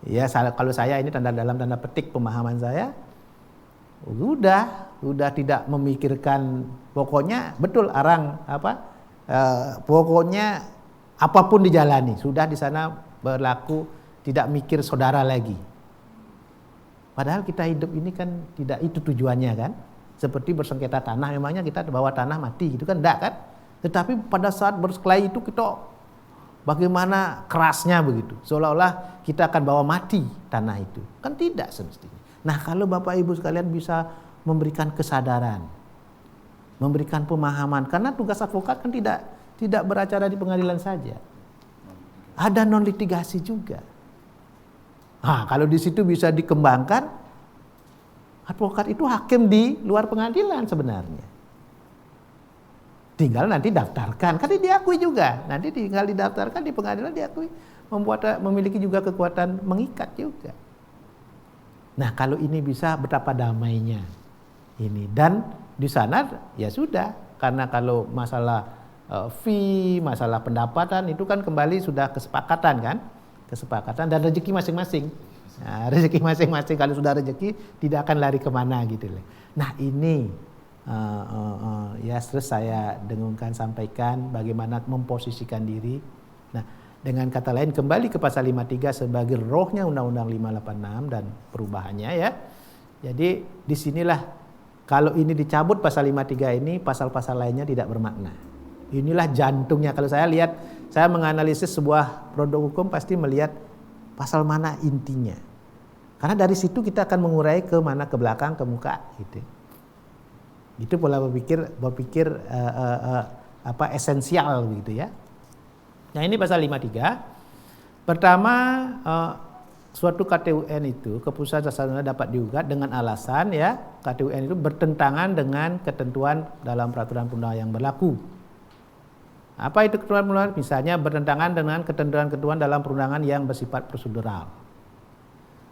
ya kalau saya ini dalam tanda petik pemahaman saya, udah sudah tidak memikirkan, pokoknya betul pokoknya apapun dijalani, sudah di sana berlaku tidak mikir saudara lagi. Padahal kita hidup ini kan tidak itu tujuannya kan. Seperti bersengketa tanah, memangnya kita bawa tanah mati gitu kan, enggak kan? Tetapi pada saat berkelahi itu kita bagaimana kerasnya begitu, seolah-olah kita akan bawa mati tanah itu. Kan tidak semestinya. Nah, kalau Bapak Ibu sekalian bisa memberikan kesadaran, memberikan pemahaman, karena tugas advokat kan tidak beracara di pengadilan saja. Ada non litigasi juga. Nah, kalau di situ bisa dikembangkan, advokat itu hakim di luar pengadilan sebenarnya. Tinggal nanti daftarkan, kan diakui juga. Nanti tinggal didaftarkan di pengadilan, diakui, memiliki juga kekuatan mengikat juga. Nah, kalau ini bisa, betapa damainya ini. Dan di sana ya sudah, karena kalau masalah fee, masalah pendapatan itu kan kembali sudah kesepakatan kan, kesepakatan dan rezeki masing-masing. Nah, rezeki masing-masing, kalau sudah rezeki tidak akan lari kemana gitu loh. Nah, ini ya terus saya dengungkan, sampaikan bagaimana memposisikan diri. Nah, dengan kata lain kembali ke pasal 53 sebagai rohnya Undang-Undang 586 dan perubahannya ya. Jadi disinilah kalau ini dicabut pasal 53 ini, pasal-pasal lainnya tidak bermakna. Inilah jantungnya. Kalau saya lihat, saya menganalisis sebuah produk hukum pasti melihat pasal mana intinya. Karena dari situ kita akan mengurai ke mana, ke belakang, ke muka gitu. Itu pola berpikir esensial begitu ya. Nah, ini pasal 53. Pertama, suatu KTUN itu, keputusan dasar dapat digugat dengan alasan ya KTUN itu bertentangan dengan ketentuan dalam peraturan perundang yang berlaku. Apa itu ketentuan perundangan? Misalnya bertentangan dengan ketentuan-ketentuan dalam perundangan yang bersifat prosedural.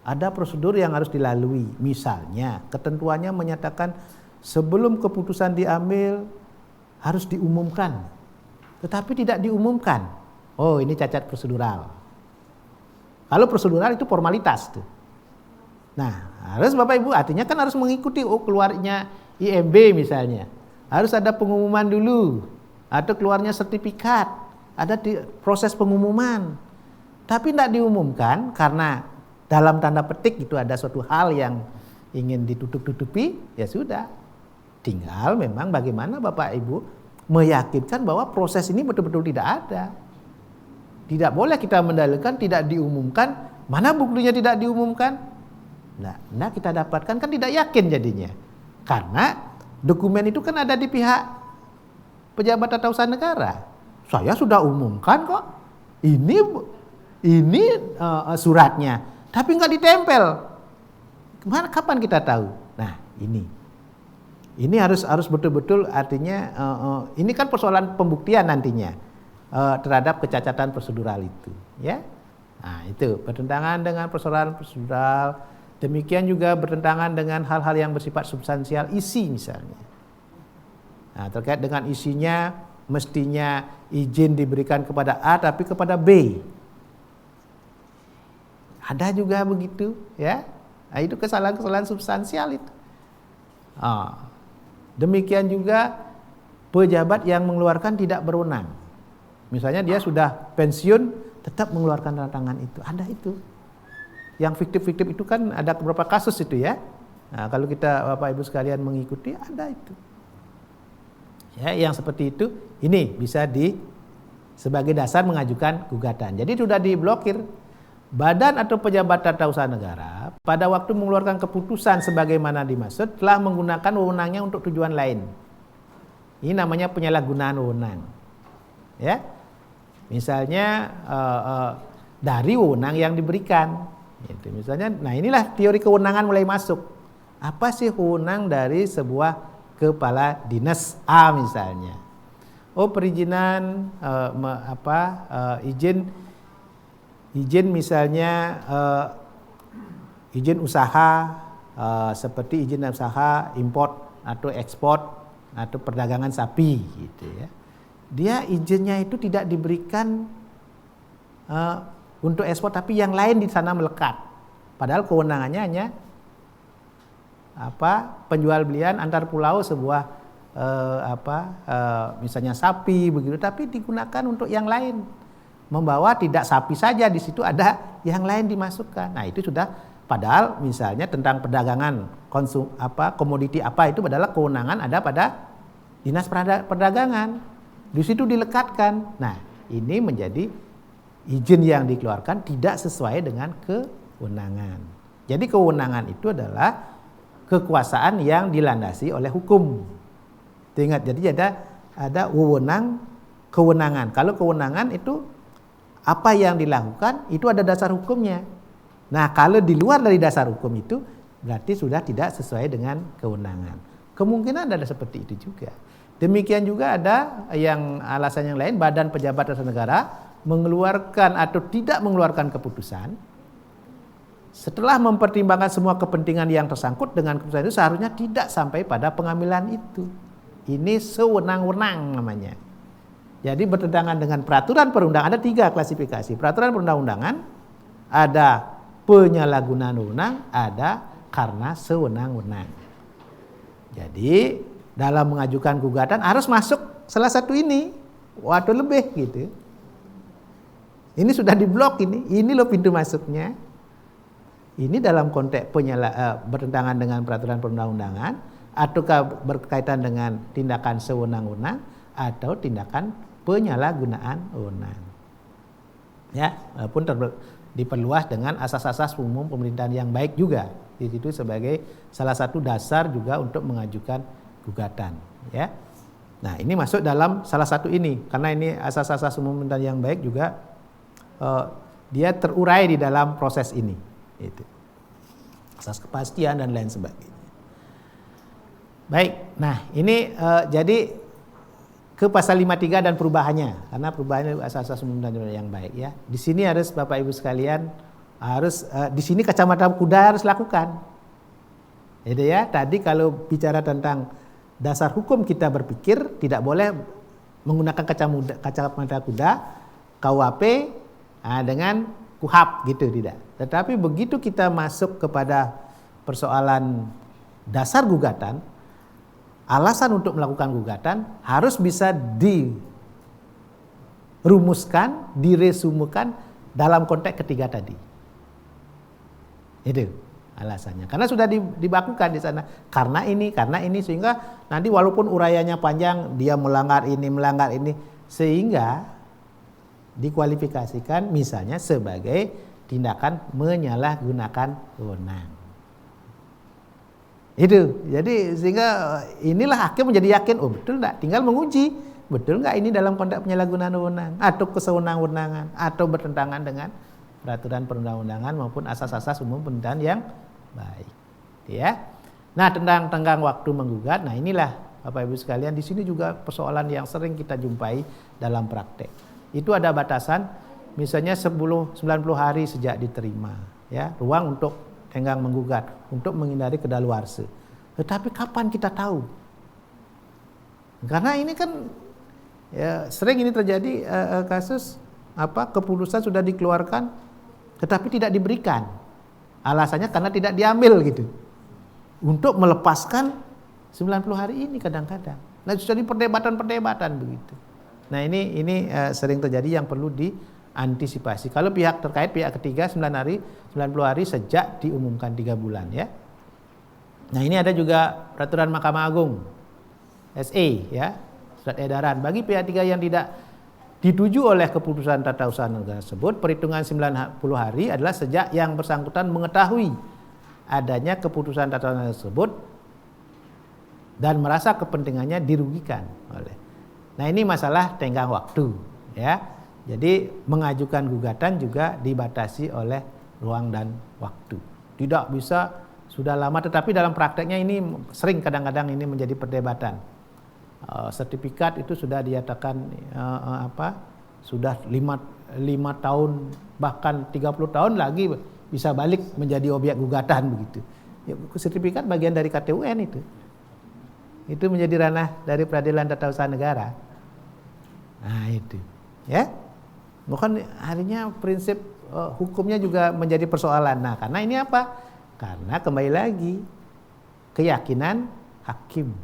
Ada prosedur yang harus dilalui. Misalnya ketentuannya menyatakan sebelum keputusan diambil harus diumumkan, tetapi tidak diumumkan. Oh, ini cacat prosedural. Kalau prosedural itu formalitas tuh. Nah, harus Bapak Ibu artinya kan harus mengikuti keluarnya IMB misalnya. Harus ada pengumuman dulu atau keluarnya sertifikat, ada proses pengumuman. Tapi tidak diumumkan karena dalam tanda petik itu ada suatu hal yang ingin ditutup-tutupi, ya sudah. Tinggal memang bagaimana Bapak Ibu meyakinkan bahwa proses ini betul-betul tidak ada. Tidak boleh kita mendalilkan tidak diumumkan. Mana buktinya tidak diumumkan? Nah, kita dapatkan kan tidak yakin jadinya. Karena dokumen itu kan ada di pihak pejabat tata usaha negara. Saya sudah umumkan kok. Ini suratnya, tapi nggak ditempel. Kapan kita tahu? Nah, ini harus betul-betul artinya ini kan persoalan pembuktian nantinya terhadap kecacatan prosedural itu, ya. Nah, itu bertentangan dengan persoalan prosedural. Demikian juga bertentangan dengan hal-hal yang bersifat substansial, isi misalnya. Nah, terkait dengan isinya mestinya izin diberikan kepada A tapi kepada B. Ada juga begitu, ya. Nah, itu kesalahan-kesalahan substansial itu. Demikian juga pejabat yang mengeluarkan tidak berwenang. Misalnya dia sudah pensiun tetap mengeluarkan tanda tangan itu. Ada itu. Yang fiktif-fiktif itu kan ada beberapa kasus itu ya. Nah, kalau kita Bapak Ibu sekalian mengikuti ada itu. Ya, yang seperti itu ini bisa sebagai dasar mengajukan gugatan. Jadi sudah diblokir. Badan atau pejabat tata usaha negara pada waktu mengeluarkan keputusan sebagaimana dimaksud telah menggunakan wewenangnya untuk tujuan lain. Ini namanya penyalahgunaan wewenang. Ya, misalnya dari wewenang yang diberikan. Itu misalnya, nah inilah teori kewenangan mulai masuk. Apa sih wewenang dari sebuah kepala dinas A misalnya? Oh, perizinan izin misalnya izin usaha seperti izin usaha import atau ekspor atau perdagangan sapi gitu ya. Dia izinnya itu tidak diberikan untuk ekspor tapi yang lain di sana melekat. Padahal kewenangannya hanya penjual belian antar pulau sebuah misalnya sapi begitu, tapi digunakan untuk yang lain. Membawa tidak sapi saja, di situ ada yang lain dimasukkan. Nah, itu sudah, padahal misalnya tentang perdagangan komoditi apa itu adalah kewenangan ada pada Dinas Perdagangan. Di situ dilekatkan. Nah, ini menjadi izin yang dikeluarkan tidak sesuai dengan kewenangan. Jadi kewenangan itu adalah kekuasaan yang dilandasi oleh hukum. Ingat, jadi ada kewenangan. Kalau kewenangan itu apa yang dilakukan itu ada dasar hukumnya. Nah, kalau di luar dari dasar hukum itu berarti sudah tidak sesuai dengan kewenangan. Kemungkinan ada seperti itu juga. Demikian juga ada yang alasan yang lain, badan pejabat dasar negara mengeluarkan atau tidak mengeluarkan keputusan setelah mempertimbangkan semua kepentingan yang tersangkut dengan keputusan itu seharusnya tidak sampai pada pengambilan itu. Ini sewenang-wenang namanya. Jadi bertentangan dengan peraturan perundang-undangan. Ada 3 klasifikasi. Peraturan perundang-undangan, ada penyalahgunaan wewenang, ada karena sewenang-wenang. Jadi dalam mengajukan gugatan harus masuk salah satu ini, atau lebih gitu. Ini sudah diblok ini loh pintu masuknya. Ini dalam konteks bertentangan dengan peraturan perundang-undangan, ataukah berkaitan dengan tindakan sewenang-wenang atau tindakan penyalahgunaan wewenang. Ya, walaupun diperluas dengan asas-asas umum pemerintahan yang baik juga. Di situ sebagai salah satu dasar juga untuk mengajukan gugatan, ya. Nah, ini masuk dalam salah satu ini, karena ini asas-asas umum pemerintahan yang baik juga dia terurai di dalam proses ini. Itu. Asas kepastian dan lain sebagainya. Baik, nah ini jadi ke pasal 53 dan perubahannya, karena perubahannya asas-asas umum dan yang baik, ya. Di sini harus Bapak Ibu sekalian harus di sini kacamata kuda harus lakukan. Itu ya. Tadi kalau bicara tentang dasar hukum kita berpikir tidak boleh menggunakan kacamata kuda KUHP dengan KUHAP gitu, tidak. Tetapi begitu kita masuk kepada persoalan dasar gugatan, alasan untuk melakukan gugatan harus bisa dirumuskan, diresumukan dalam konteks ketiga tadi. Itu alasannya. Karena sudah dibakukan di sana. Karena ini, sehingga nanti walaupun uraiannya panjang, dia melanggar ini, sehingga dikualifikasikan misalnya sebagai tindakan menyalahgunakan wewenang. Itu, jadi sehingga inilah hakim menjadi yakin, oh betul enggak, tinggal menguji, betul enggak ini dalam konteks penyalahgunaan wewenang atau kesewenang-wenangan atau bertentangan dengan peraturan perundang-undangan maupun asas-asas umum pemerintahan yang baik, ya. Nah, tentang tenggang waktu menggugat, nah inilah Bapak Ibu sekalian, di sini juga persoalan yang sering kita jumpai dalam praktek. Itu ada batasan, misalnya 90 hari sejak diterima, ya, ruang untuk tenggang menggugat untuk menghindari kedaluarsa. Tetapi kapan kita tahu? Karena ini kan ya, sering ini terjadi kasus keputusan sudah dikeluarkan tetapi tidak diberikan. Alasannya karena tidak diambil gitu. Untuk melepaskan 90 hari ini kadang-kadang. Nah, sudah di perdebatan begitu. Nah, ini sering terjadi yang perlu diantisipasi. Kalau pihak terkait, pihak ketiga 90 hari sejak diumumkan 3 bulan, ya. Nah, ini ada juga peraturan Mahkamah Agung SE, ya, surat edaran bagi pihak ketiga yang tidak dituju oleh keputusan tata usaha negara tersebut, perhitungan 90 hari adalah sejak yang bersangkutan mengetahui adanya keputusan tata usaha tersebut dan merasa kepentingannya dirugikan oleh. Nah, ini masalah tenggang waktu, ya. Jadi mengajukan gugatan juga dibatasi oleh ruang dan waktu. Tidak bisa sudah lama, tetapi dalam prakteknya ini sering kadang-kadang ini menjadi perdebatan. Sertifikat itu sudah dinyatakan sudah 5 tahun bahkan 30 tahun lagi bisa balik menjadi objek gugatan begitu. Ya, sertifikat bagian dari KTUN itu. Itu menjadi ranah dari Peradilan Tata Usaha Negara. Nah, itu, ya. Bukan harinya prinsip hukumnya juga menjadi persoalan. Nah, karena ini apa? Karena kembali lagi keyakinan hakim.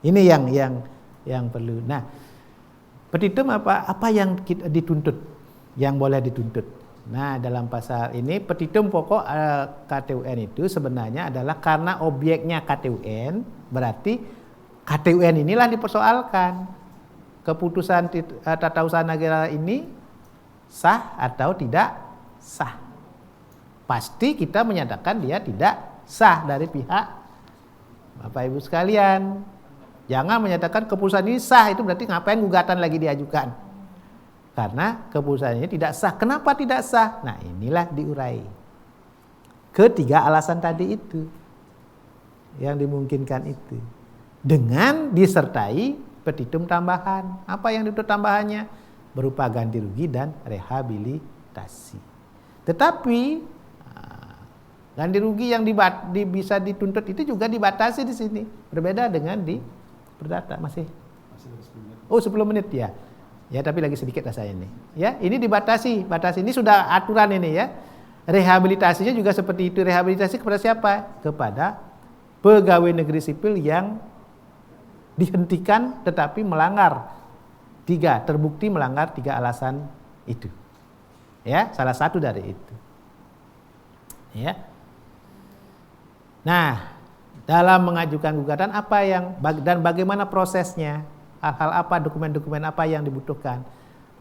Ini yang perlu. Nah, petitum apa yang kita dituntut, yang boleh dituntut. Nah, dalam pasal ini petitum pokok KTUN itu sebenarnya adalah karena objeknya KTUN, berarti KTUN inilah dipersoalkan. Keputusan tata usaha negara ini sah atau tidak sah. Pasti kita menyatakan dia tidak sah dari pihak Bapak Ibu sekalian. Jangan menyatakan keputusan ini sah, itu berarti ngapain gugatan lagi diajukan. Karena keputusan ini tidak sah. Kenapa tidak sah? Nah, inilah diurai. Ketiga alasan tadi itu yang dimungkinkan itu. Dengan disertai petitum tambahan. Apa yang itu tambahannya? Berupa ganti rugi dan rehabilitasi. Tetapi ganti rugi yang bisa dituntut itu juga dibatasi di sini. Berbeda dengan di perdata. Masih 10 menit. Oh, 10 menit ya. Ya, tapi lagi sedikit lah saya ini. Ya, ini dibatasi. Batas ini sudah aturan ini ya. Rehabilitasinya juga seperti itu. Rehabilitasi kepada siapa? Kepada pegawai negeri sipil yang dihentikan tetapi melanggar terbukti melanggar 3 alasan itu. Ya, salah satu dari itu. Ya. Nah, dalam mengajukan gugatan apa yang dan bagaimana prosesnya? Hal-hal apa, dokumen-dokumen apa yang dibutuhkan?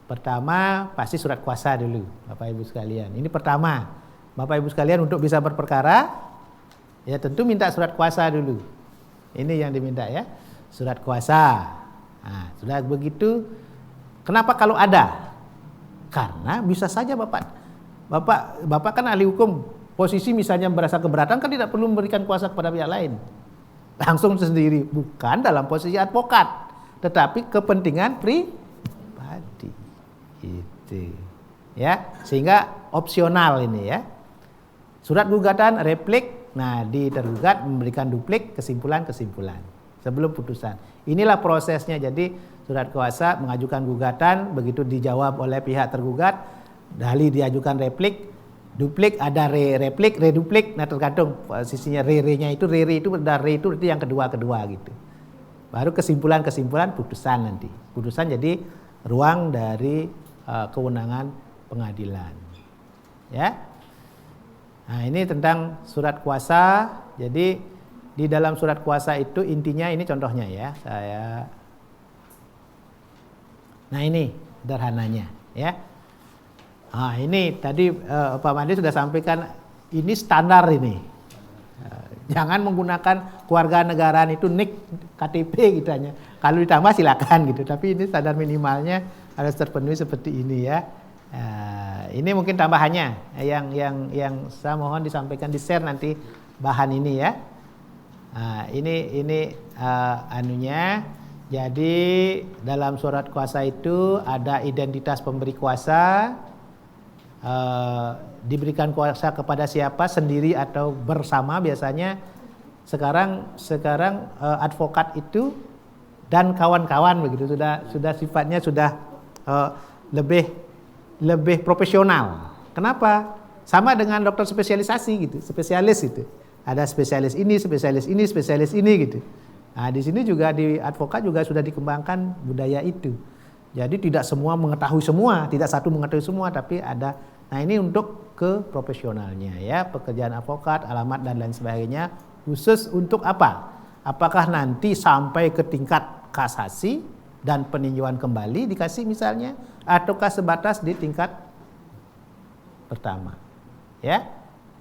Pertama, pasti surat kuasa dulu, Bapak Ibu sekalian. Ini pertama. Bapak Ibu sekalian untuk bisa berperkara, ya tentu minta surat kuasa dulu. Ini yang diminta ya. Surat kuasa. Nah, sudah begitu, kenapa kalau ada? Karena bisa saja Bapak kan ahli hukum, posisi misalnya merasa keberatan kan tidak perlu memberikan kuasa kepada pihak lain. Langsung sendiri, bukan dalam posisi advokat, tetapi kepentingan pribadi. Gitu. Ya, sehingga opsional ini ya. Surat gugatan, replik, nah di tergugat memberikan duplik kesimpulan-kesimpulan sebelum putusan. Inilah prosesnya. Jadi surat kuasa mengajukan gugatan, begitu dijawab oleh pihak tergugat, dalih diajukan replik, duplik, ada replik, reduplik, nah tergantung posisinya re-nya itu, re-re itu dari itu yang kedua gitu. Baru kesimpulan-kesimpulan putusan nanti. Putusan jadi ruang dari kewenangan pengadilan. Ya. Nah, ini tentang surat kuasa. Jadi di dalam surat kuasa itu intinya ini contohnya ya. Nah, ini sederhananya ya. Nah, ini tadi Pak Mandi sudah sampaikan ini standar ini. Jangan menggunakan keluarga negaraan itu nik KTP gitu hanya. Kalau ditambah silakan gitu, tapi ini standar minimalnya harus terpenuhi seperti ini ya. Ini mungkin tambahannya yang saya mohon disampaikan, di-share nanti bahan ini ya. Ini anunya. Jadi dalam surat kuasa itu ada identitas pemberi kuasa, diberikan kuasa kepada siapa, sendiri atau bersama biasanya. Sekarang advokat itu dan kawan-kawan begitu sudah sifatnya sudah lebih profesional. Kenapa? Sama dengan dokter spesialisasi gitu, spesialis gitu. Ada spesialis ini gitu. Nah, di sini juga di advokat juga sudah dikembangkan budaya itu. Jadi tidak semua mengetahui semua, tidak satu mengetahui semua, tapi ada. Nah, ini untuk ke profesionalnya ya, pekerjaan advokat, alamat dan lain sebagainya, khusus untuk apa? Apakah nanti sampai ke tingkat kasasi dan peninjauan kembali dikasih misalnya, ataukah sebatas di tingkat pertama, ya,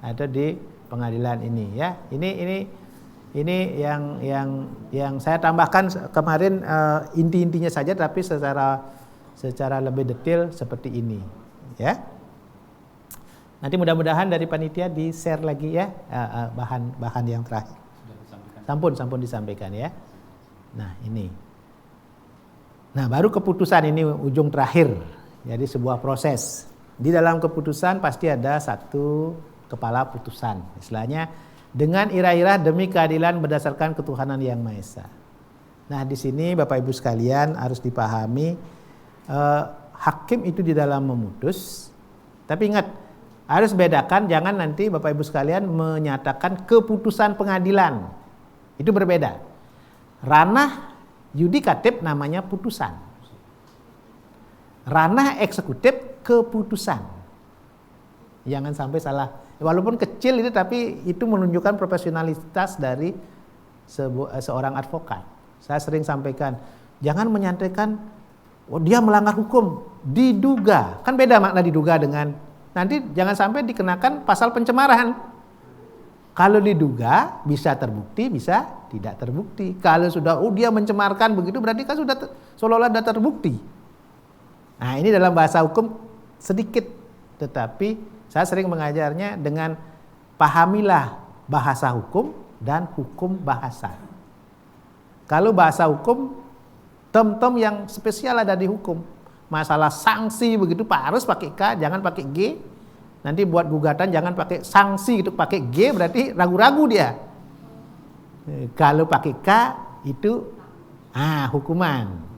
atau di pengadilan ini ya. Ini yang saya tambahkan kemarin inti-intinya saja, tapi secara lebih detail seperti ini ya. Nanti mudah-mudahan dari panitia di-share lagi ya bahan yang terakhir. Sampun disampaikan ya. Nah, ini. Nah, baru keputusan ini ujung terakhir. Jadi sebuah proses. Di dalam keputusan pasti ada satu kepala putusan. Istilahnya dengan irah-irah demi keadilan berdasarkan ketuhanan yang Maha Esa. Nah, di sini Bapak Ibu sekalian harus dipahami hakim itu di dalam memutus. Tapi ingat, Harus bedakan, jangan nanti Bapak Ibu sekalian menyatakan keputusan pengadilan. Itu berbeda. Ranah yudikatif namanya putusan. Ranah eksekutif keputusan. Jangan sampai salah. Walaupun kecil itu, tapi itu menunjukkan profesionalitas dari seorang advokat. Saya sering sampaikan, jangan menyatakan dia melanggar hukum, diduga. Kan beda makna diduga dengan, nanti jangan sampai dikenakan pasal pencemaran. Kalau diduga bisa terbukti, bisa tidak terbukti. Kalau sudah dia mencemarkan begitu, berarti kan sudah seolah-olah sudah terbukti. Nah, ini dalam bahasa hukum sedikit, tetapi saya sering mengajarnya dengan pahamilah bahasa hukum dan hukum bahasa. Kalau bahasa hukum, term-term yang spesial ada di hukum. Masalah sanksi begitu Pak harus pakai K, jangan pakai G. Nanti buat gugatan jangan pakai sanksi gitu, pakai G berarti ragu-ragu dia. Kalau pakai K itu hukuman.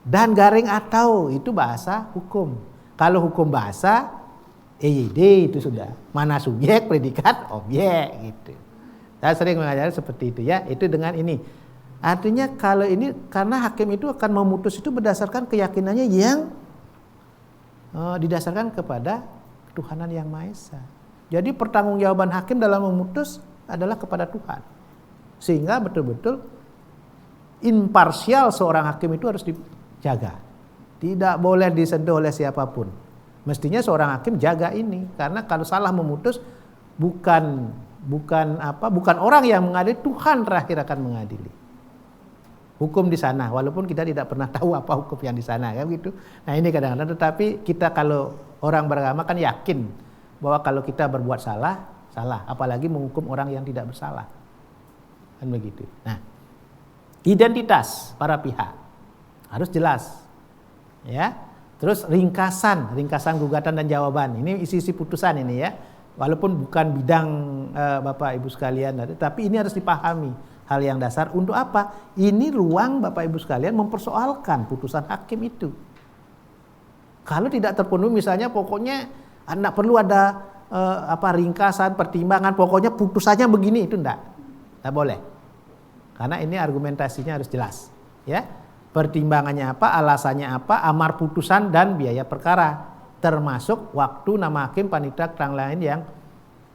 Dan garing atau itu bahasa hukum. Kalau hukum bahasa EYD itu sudah mana subjek, predikat, objek gitu. Saya sering mengajar seperti itu ya. Itu dengan ini. Artinya kalau ini karena hakim itu akan memutus itu berdasarkan keyakinannya yang didasarkan kepada ketuhanan yang Maha Esa. Jadi pertanggungjawaban hakim dalam memutus adalah kepada Tuhan. Sehingga betul-betul imparsial seorang hakim itu harus dijaga. Tidak boleh disentuh oleh siapapun. Mestinya seorang hakim jaga ini, karena kalau salah memutus bukan orang yang mengadili, Tuhan terakhir akan mengadili. Hukum di sana, walaupun kita tidak pernah tahu apa hukum yang di sana, kan gitu. Nah ini kadang-kadang, tetapi kita kalau orang beragama kan yakin bahwa kalau kita berbuat salah, apalagi menghukum orang yang tidak bersalah, kan begitu. Nah, identitas para pihak harus jelas, ya. Terus ringkasan gugatan dan jawaban. Ini isi-isi putusan ini ya. Walaupun bukan bidang Bapak Ibu sekalian, tapi ini harus dipahami hal yang dasar. Untuk apa? Ini ruang Bapak Ibu sekalian mempersoalkan putusan hakim itu. Kalau tidak terpenuhi misalnya pokoknya tidak perlu ada ringkasan, pertimbangan, pokoknya putusannya begini, itu tidak boleh. Karena ini argumentasinya harus jelas, ya. Pertimbangannya apa, alasannya apa, amar putusan dan biaya perkara, termasuk waktu, nama hakim, panitera, keterangan lain yang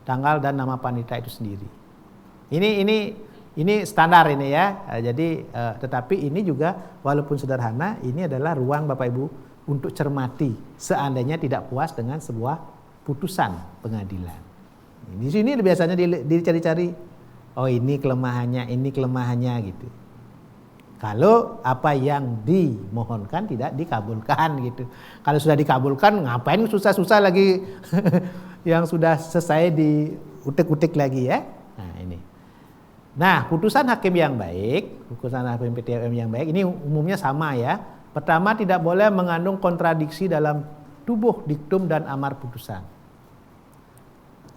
tanggal dan nama panitera itu sendiri. Ini standar ini ya. Jadi tetapi ini juga walaupun sederhana, ini adalah ruang Bapak Ibu untuk cermati seandainya tidak puas dengan sebuah putusan pengadilan. Di sini biasanya dicari-cari, oh ini kelemahannya gitu. Kalau apa yang dimohonkan tidak dikabulkan gitu. Kalau sudah dikabulkan ngapain susah-susah lagi yang sudah selesai diutik-utik lagi ya. Nah ini. Nah putusan hakim yang baik, putusan hakim PTM yang baik ini umumnya sama ya. Pertama tidak boleh mengandung kontradiksi dalam tubuh diktum dan amar putusan.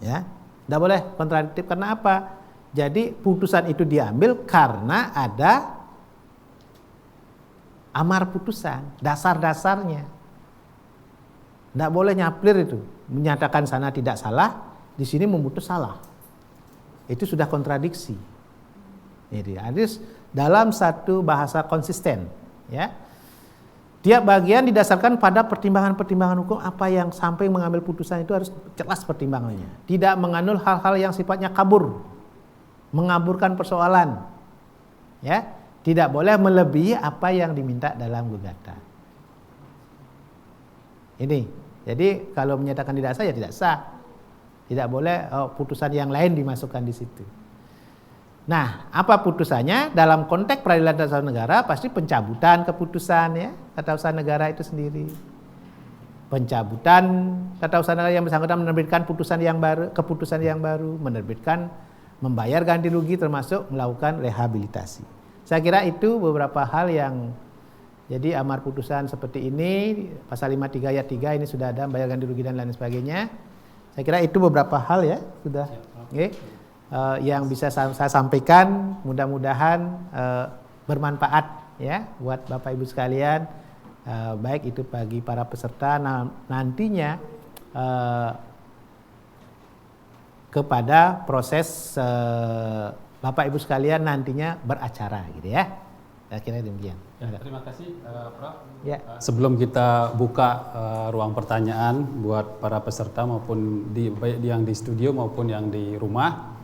Ya, tidak boleh kontradiktif karena apa? Jadi putusan itu diambil karena ada amar putusan, dasar-dasarnya. Tidak boleh nyaplir itu, menyatakan sana tidak salah, di sini memutus salah. Itu sudah kontradiksi. Jadi harus dalam satu bahasa konsisten, ya. Tiap bagian didasarkan pada pertimbangan-pertimbangan hukum, apa yang sampai mengambil putusan itu harus jelas pertimbangannya. Tidak mengandung hal-hal yang sifatnya kabur, mengaburkan persoalan, ya. Tidak boleh melebihi apa yang diminta dalam gugatan. Ini, jadi kalau menyatakan tidak sah ya tidak sah. Tidak boleh putusan yang lain dimasukkan di situ. Nah, apa putusannya? Dalam konteks peradilan tata usaha negara pasti pencabutan keputusan ya, tata usaha negara itu sendiri. Pencabutan tata usaha negara yang bersangkutan menerbitkan keputusan yang baru, menerbitkan membayar ganti rugi termasuk melakukan rehabilitasi. Saya kira itu beberapa hal yang jadi amar putusan seperti ini, pasal 53 ayat 3 ini sudah ada bayar ganti rugi dan lain sebagainya. Saya kira itu beberapa hal ya sudah yang bisa saya sampaikan, mudah-mudahan bermanfaat ya buat Bapak Ibu sekalian, baik itu bagi para peserta nantinya kepada proses Bapak Ibu sekalian nantinya beracara gitu ya. Kira-kira demikian. Ya, terima kasih Prof. Ya. Sebelum kita buka ruang pertanyaan buat para peserta maupun baik yang di studio maupun yang di rumah.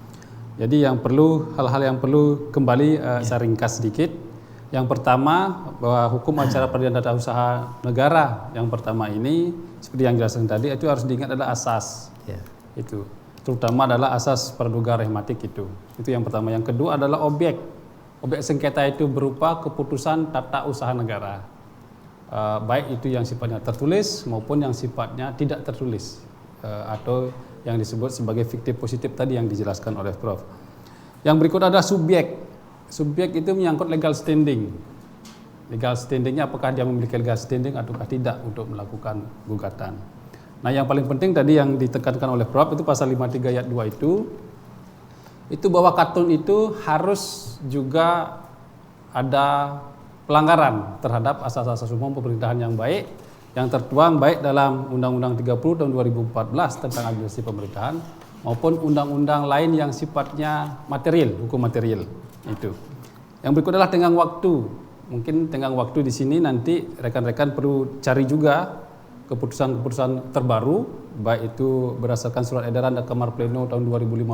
Jadi hal-hal yang perlu kembali saya ringkas sedikit. Yang pertama bahwa hukum acara peradilan tata usaha negara yang pertama ini seperti yang dijelaskan tadi itu harus diingat adalah asas. Ya. Itu terutama adalah asas praduga rehmatik itu yang pertama. Yang kedua adalah objek sengketa itu berupa keputusan tata usaha negara, baik itu yang sifatnya tertulis maupun yang sifatnya tidak tertulis, atau yang disebut sebagai fiktif positif tadi yang dijelaskan oleh Prof. Yang berikut adalah subjek itu menyangkut legal standing. Legal standingnya apakah dia memiliki legal standing ataukah tidak untuk melakukan gugatan. Nah, yang paling penting tadi yang ditekankan oleh Prof itu pasal 53 ayat 2 itu bahwa katun itu harus juga ada pelanggaran terhadap asas-asas umum pemerintahan yang baik yang tertuang baik dalam Undang-Undang 30 tahun 2014 tentang administrasi pemerintahan maupun undang-undang lain yang sifatnya material, hukum material itu. Yang berikut adalah tenggang waktu. Mungkin tenggang waktu di sini nanti rekan-rekan perlu cari juga keputusan-keputusan terbaru, baik itu berdasarkan surat edaran Kamar Pleno tahun 2015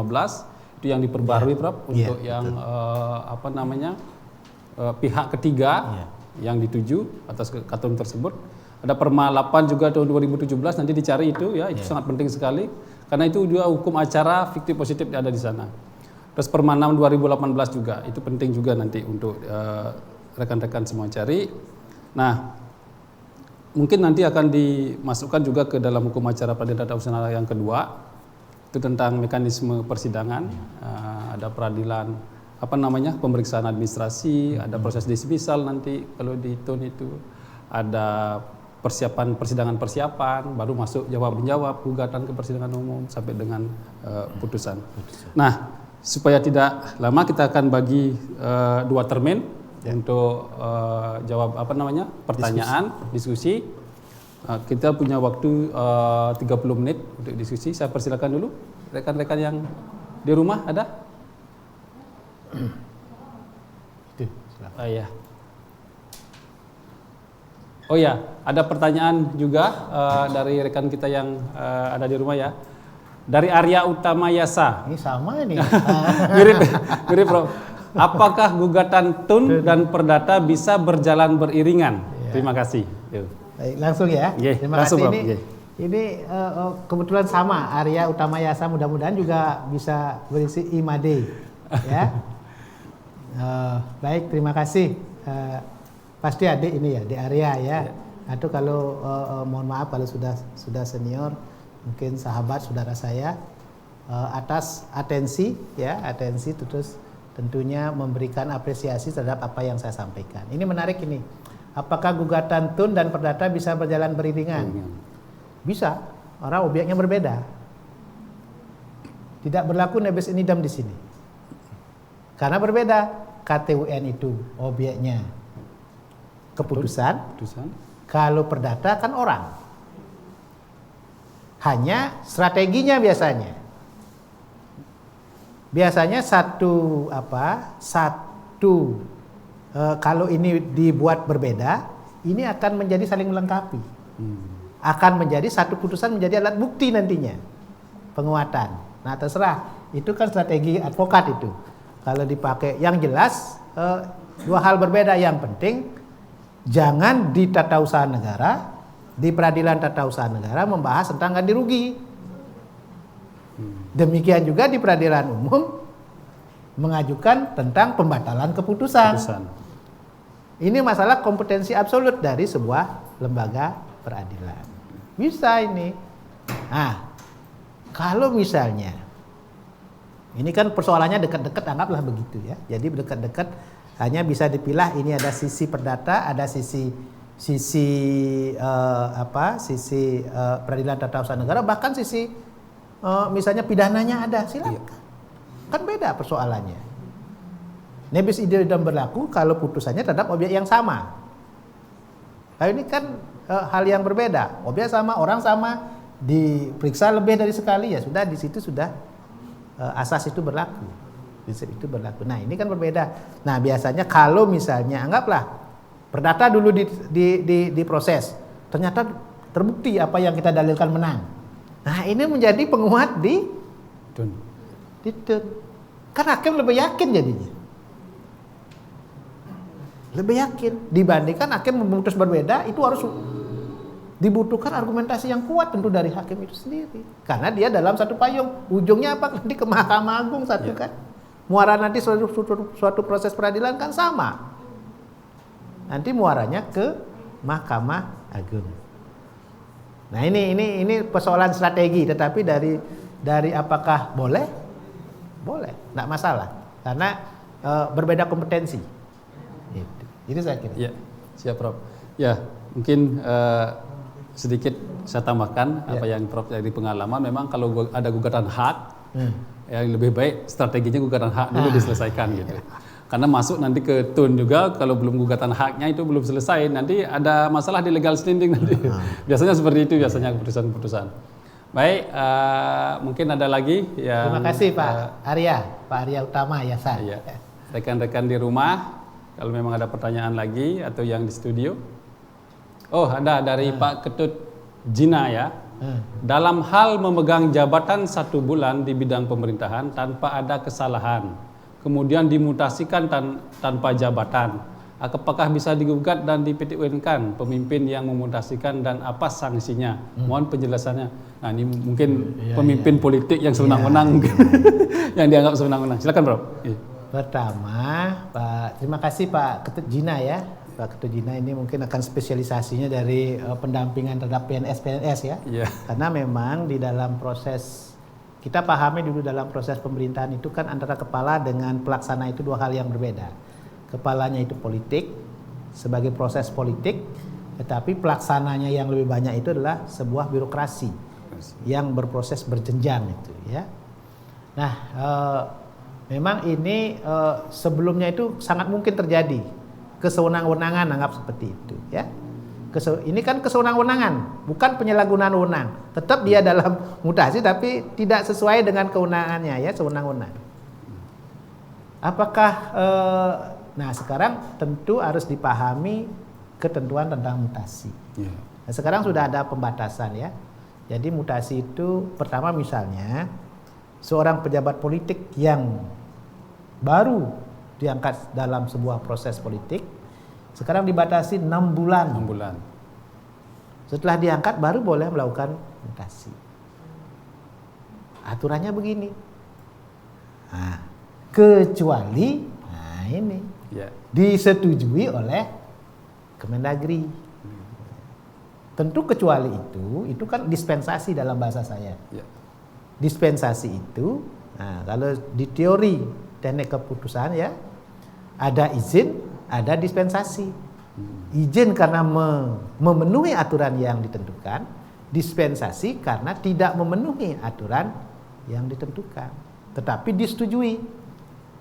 itu yang diperbarui Prof untuk yang pihak ketiga yang dituju atas katun tersebut. Ada Perma 8 juga tahun 2017 nanti dicari itu ya, itu sangat penting sekali karena itu juga hukum acara fiktif positif ada di sana. Terus Perma 6 2018 juga itu penting juga nanti untuk rekan-rekan semua cari. Nah, mungkin nanti akan dimasukkan juga ke dalam hukum acara peradilan tata usaha yang kedua. Itu tentang mekanisme persidangan, ada peradilan pemeriksaan administrasi, ada proses dismisal nanti kalau di TUN itu, ada persiapan persidangan baru masuk jawab menjawab gugatan ke persidangan umum sampai dengan putusan. Nah, supaya tidak lama kita akan bagi 2 termin untuk jawab pertanyaan, diskusi. Kita punya waktu 30 menit untuk diskusi. Saya persilakan dulu rekan-rekan yang di rumah ada? Ya. Oh ya, ada pertanyaan juga dari rekan kita yang ada di rumah ya. Dari Arya Utama Yasa. Ini sama ini. mirip Prof. Apakah gugatan TUN dan perdata bisa berjalan beriringan? Terima kasih. Baik, langsung ya. Terima kasih. Ini kebetulan sama Arya Utama Yasa, mudah-mudahan juga bisa berisi IMADE ya. Baik, terima kasih. Pasti adik ini ya, di Arya ya. Atau kalau mohon maaf kalau sudah senior, mungkin sahabat saudara saya, atas atensi terus tentunya memberikan apresiasi terhadap apa yang saya sampaikan. Ini menarik ini. Apakah gugatan TUN dan perdata bisa berjalan beriringan? Bisa, orang objeknya berbeda. Tidak berlaku nebis in idem di sini. Karena berbeda, KTUN itu objeknya keputusan. Kalau perdata kan orang. Hanya strateginya biasanya satu kalau ini dibuat berbeda, ini akan menjadi saling melengkapi. Akan menjadi satu putusan menjadi alat bukti nantinya. Penguatan. Nah, terserah. Itu kan strategi advokat itu. Kalau dipakai yang jelas 2 hal berbeda. Yang penting jangan di tata usaha negara, di peradilan tata usaha negara membahas tentang ganti rugi. Demikian juga di peradilan umum mengajukan tentang pembatalan keputusan. Ini masalah kompetensi absolut dari sebuah lembaga peradilan. Bisa ini. Nah, kalau misalnya ini kan persoalannya dekat-dekat, anggaplah begitu ya. Jadi dekat-dekat hanya bisa dipilah ini ada sisi perdata, ada sisi peradilan tata usaha negara, bahkan sisi misalnya pidananya ada, silakan. Kan beda persoalannya. Nebis idem berlaku kalau putusannya terhadap objek yang sama. Nah, ini kan hal yang berbeda. Objek sama, orang sama, diperiksa lebih dari sekali ya sudah di situ sudah asas itu berlaku, prinsip itu berlaku. Nah ini kan berbeda. Nah biasanya kalau misalnya anggaplah perdata dulu diproses, ternyata terbukti apa yang kita dalilkan menang. Nah ini menjadi penguat di tun. Kan hakim lebih yakin jadinya. Lebih yakin dibandingkan hakim memutus berbeda, itu harus dibutuhkan argumentasi yang kuat tentu dari hakim itu sendiri. Karena dia dalam satu payung, ujungnya apa? Nanti ke Mahkamah Agung satu kan. Muara nanti suatu proses peradilan kan sama. Nanti muaranya ke Mahkamah Agung. Nah ini persoalan strategi, tetapi dari apakah boleh? Boleh, enggak masalah. Karena berbeda kompetensi. Itu saya kira. Ya, siap Prof. Ya, mungkin sedikit saya tambahkan apa yang Prof dari pengalaman. Memang kalau ada gugatan hak, yang lebih baik strateginya gugatan hak dulu diselesaikan gitu. Karena masuk nanti ke tun juga, kalau belum gugatan haknya itu belum selesai, nanti ada masalah di legal standing nanti. Biasanya seperti itu biasanya keputusan-keputusan. Baik, mungkin ada lagi yang. Terima kasih Pak Arya Utama ya Sa. Iya. Rekan-rekan di rumah, kalau memang ada pertanyaan lagi atau yang di studio. Oh, ada dari Pak Ketut Jina ya. Dalam hal memegang jabatan 1 bulan di bidang pemerintahan tanpa ada kesalahan, kemudian dimutasikan tanpa jabatan, apakah bisa digugat dan diptun-kan pemimpin yang memutasikan dan apa sanksinya? Mohon penjelasannya. Nah ini mungkin pemimpin politik yang sewenang-wenang mungkin yang dianggap sewenang-wenang. Silakan Bro. Pertama, terima kasih Pak Ketut Jina ya. Pak Ketut Jina ini mungkin akan spesialisasinya dari pendampingan terhadap PNS ya. Karena memang di dalam proses, kita pahami dulu dalam proses pemerintahan itu kan antara kepala dengan pelaksana itu 2 hal yang berbeda. Kepalanya itu politik, sebagai proses politik, tetapi pelaksananya yang lebih banyak itu adalah sebuah birokrasi yang berproses berjenjang itu ya. Nah, memang ini sebelumnya itu sangat mungkin terjadi kesewenang-wenangan, anggap seperti itu ya. Ini kan kesewenang-wenangan, bukan penyalahgunaan wewenang. Tetap dia dalam mutasi tapi tidak sesuai dengan kewenangannya ya, sewenang-wenang. Apakah nah sekarang tentu harus dipahami ketentuan tentang mutasi. Nah, sekarang sudah ada pembatasan ya. Jadi mutasi itu pertama misalnya seorang pejabat politik yang baru diangkat dalam sebuah proses politik sekarang dibatasi 6 bulan. 6 bulan. Setelah diangkat baru boleh melakukan mutasi. Aturannya begini. Nah, kecuali ini disetujui oleh Kemendagri. Tentu kecuali itu kan dispensasi dalam bahasa saya. Dispensasi itu, nah, kalau di teori teknik keputusan ya, ada izin, ada dispensasi. Izin karena memenuhi aturan yang ditentukan, dispensasi karena tidak memenuhi aturan yang ditentukan, tetapi disetujui.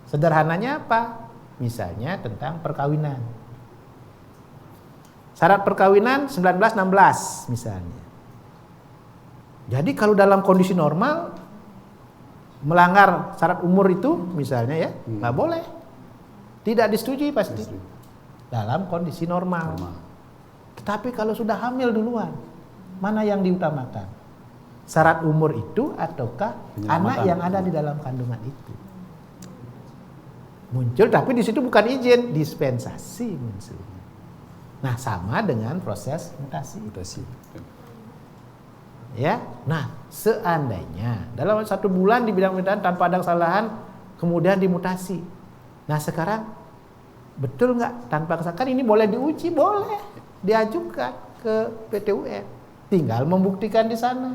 Sederhananya apa? Misalnya tentang perkawinan. Syarat perkawinan 19-16 misalnya. Jadi kalau dalam kondisi normal melanggar syarat umur itu misalnya ya, nggak boleh. Tidak disetujui pasti. Dalam kondisi normal. Tetapi kalau sudah hamil duluan, mana yang diutamakan? Syarat umur itu ataukah anak yang ada di dalam kandungan itu? Muncul, tapi di situ bukan izin, dispensasi muncul. Nah, sama dengan proses mutasi. Ya, nah seandainya dalam 1 bulan di bidang pemerintahan tanpa ada kesalahan, kemudian dimutasi. Nah sekarang betul nggak tanpa kesalahan? Kan ini boleh diuji, boleh diajukan ke PT UN. Tinggal membuktikan di sana.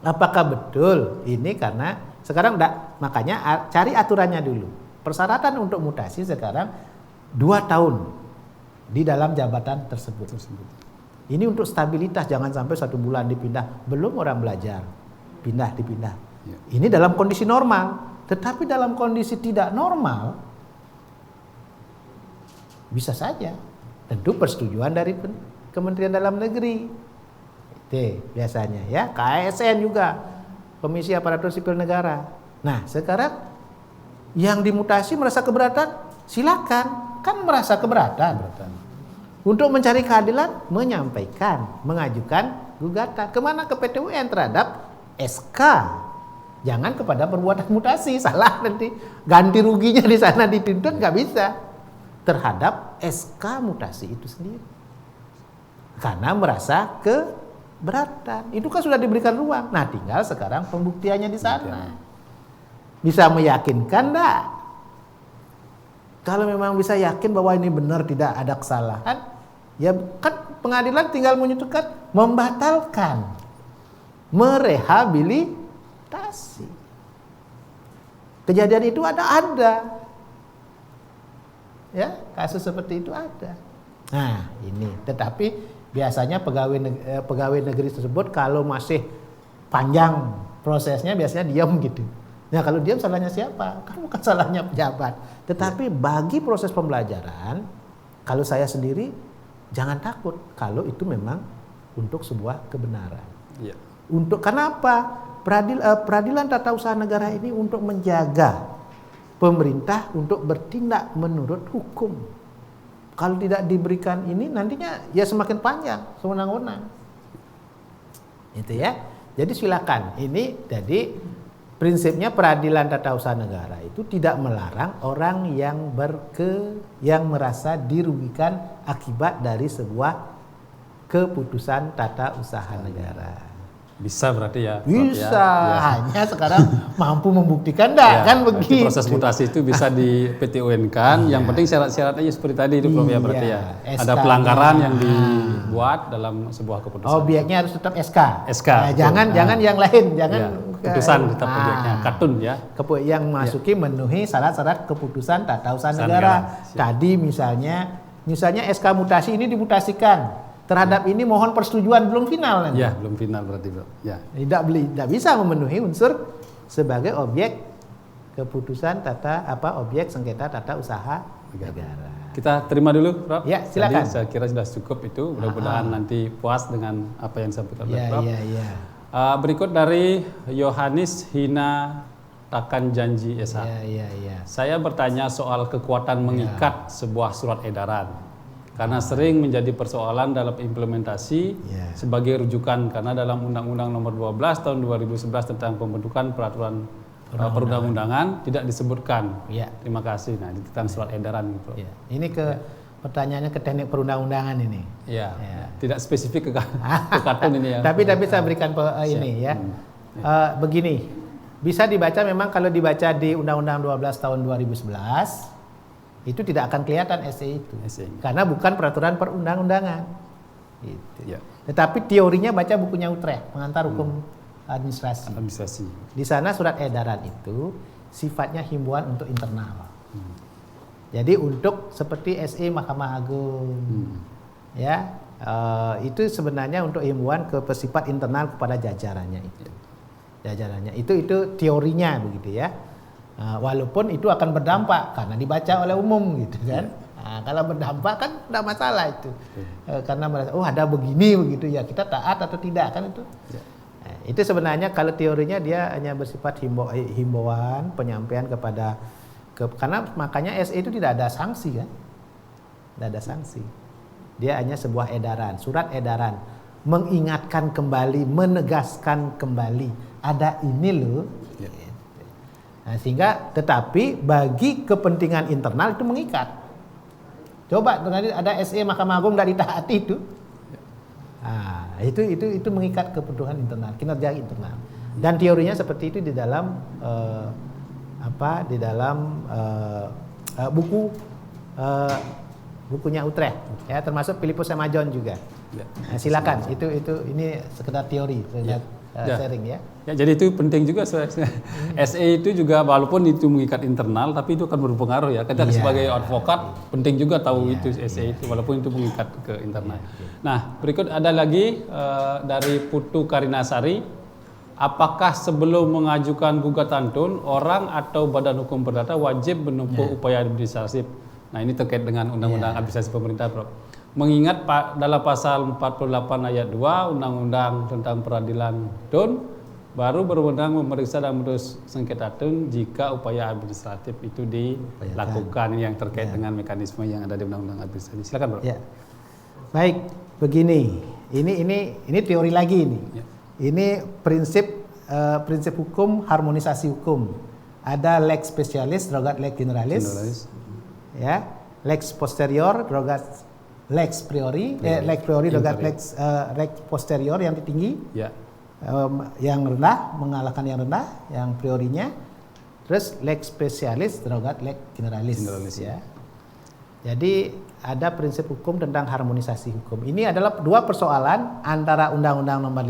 Apakah betul ini karena sekarang makanya cari aturannya dulu. Persyaratan untuk mutasi sekarang 2 tahun di dalam jabatan tersebut. Ini untuk stabilitas, jangan sampai 1 bulan dipindah. Belum orang belajar, dipindah. Ini dalam kondisi normal. Tetapi dalam kondisi tidak normal, bisa saja. Tentu persetujuan dari Kementerian Dalam Negeri. Itu biasanya ya, KASN juga. Komisi Aparatur Sipil Negara. Nah, sekarang yang dimutasi merasa keberatan, silakan. Kan merasa keberatan. Untuk mencari keadilan, menyampaikan, mengajukan gugatan. Kemana? Ke PT UN terhadap SK. Jangan kepada perbuatan mutasi, salah nanti. Ganti ruginya di sana dituntut nggak bisa. Terhadap SK mutasi itu sendiri. Karena merasa keberatan. Itu kan sudah diberikan ruang. Nah, tinggal sekarang pembuktiannya di sana. Bisa meyakinkan enggak? Kalau memang bisa yakin bahwa ini benar, tidak ada kesalahan, ya kan pengadilan tinggal menyatakan membatalkan, merehabilitasi. Kejadian itu ada. Ya, kasus seperti itu ada. Nah, ini. Tetapi biasanya pegawai negeri tersebut kalau masih panjang prosesnya biasanya diam gitu. Nah, kalau diam salahnya siapa? Kan bukan salahnya pejabat. Tetapi bagi proses pembelajaran, kalau saya sendiri jangan takut kalau itu memang untuk sebuah kebenaran. Ya. Untuk kenapa? Peradilan tata usaha negara ini untuk menjaga pemerintah untuk bertindak menurut hukum. Kalau tidak diberikan ini nantinya ya semakin panjang, sewenang-wenang. Itu ya. Jadi silakan. Ini jadi prinsipnya peradilan tata usaha negara itu tidak melarang orang yang merasa dirugikan akibat dari sebuah keputusan tata usaha negara. Bisa berarti ya. Bisa, ya. hanya sekarang mampu membuktikan enggak, kan begitu. Proses mutasi itu bisa di PT UN kan, yang penting syarat-syaratnya seperti tadi itu Prof ya berarti ya. Ada pelanggaran yang dibuat dalam sebuah keputusan. Obyeknya harus tetap SK. Nah, jangan yang lain, jangan keputusan tetap obyeknya, katun ya. Yang masuki memenuhi syarat-syarat keputusan tata usaha negara. Tadi misalnya SK mutasi ini dimutasikan. Terhadap ini mohon persetujuan belum final nanti. Ya, belum final berarti, Bro. Ya. Tidak bisa memenuhi unsur sebagai objek keputusan objek sengketa tata usaha negara. Kita terima dulu, Prof. Ya, silakan. Jadi saya kira sudah cukup itu. Mudah-mudahan nanti puas dengan apa yang disampaikan oleh Prof. Ya. Berikut dari Yohanes Hina Takan Janji SH. Ya. Saya bertanya soal kekuatan mengikat sebuah surat edaran. Karena sering menjadi persoalan dalam implementasi sebagai rujukan karena dalam Undang-Undang Nomor 12 Tahun 2011 tentang pembentukan peraturan perundang-undangan tidak disebutkan. Terima kasih. Nah, ini tentang surat edaran, Bro. Ini pertanyaannya ke teknik perundang-undangan ini. Tidak spesifik ke kartun ini ya. Tapi saya berikan ini ya. Begini, bisa dibaca memang kalau dibaca di Undang-Undang 12 Tahun 2011 itu tidak akan kelihatan SE itu. Karena bukan peraturan perundang-undangan. Gitu. Tetapi teorinya baca bukunya Utrecht, pengantar hukum administrasi. Di sana surat edaran itu sifatnya himbauan untuk internal. Jadi untuk seperti SE Mahkamah Agung. Itu sebenarnya untuk himbauan ke bersifat internal kepada jajarannya itu. Itu teorinya begitu ya. Walaupun itu akan berdampak karena dibaca oleh umum gitu kan. Kalau berdampak kan tidak masalah itu. Karena merasa ada begini begitu ya, kita taat atau tidak kan itu. Itu sebenarnya kalau teorinya dia hanya bersifat himbauan, penyampaian karena makanya SE itu tidak ada sanksi kan. Tidak ada sanksi. Dia hanya sebuah edaran, surat edaran, mengingatkan kembali, menegaskan kembali ada ini loh. Nah, sehingga tetapi bagi kepentingan internal itu mengikat. Coba tadi ada SE Mahkamah Agung tidak ditaati itu. Itu mengikat kepentingan internal, kinerja internal. Dan teorinya seperti itu di dalam bukunya Utrecht ya, termasuk Philippus Emajon juga. Silakan ini sekedar teori. Sharing ya. Jadi itu penting juga SE itu juga walaupun itu mengikat internal tapi itu akan berpengaruh ya. Kita sebagai advokat penting juga tahu itu SE itu walaupun itu mengikat ke internal. Nah, berikut ada lagi dari Putu Karinasari. Apakah sebelum mengajukan gugatan tun orang atau badan hukum perdata wajib menempuh upaya administratif? Nah, ini terkait dengan Undang-Undang Administrasi Pemerintah, Prof. Mengingat dalam pasal 48 ayat 2 Undang-Undang tentang Peradilan Tun baru berwenang memeriksa dan memutus sengketa tun jika upaya administratif itu dilakukan yang terkait dengan mekanisme yang ada di Undang-Undang Administrasi. Silakan, Bro. Ya. Baik, begini. Ini teori lagi ini. Ya. Ini prinsip hukum, harmonisasi hukum. Ada lex specialis, rogat lex generalis. Ya, lex posterior, rogat lex priori, lex priori, rogat lex posterior yang tinggi. Ya. Yang rendah mengalahkan yang rendah, yang priorinya. Terus lex specialis, rogat lex generalis. Ya. Jadi ada prinsip hukum tentang harmonisasi hukum. Ini adalah dua persoalan antara Undang-Undang Nomor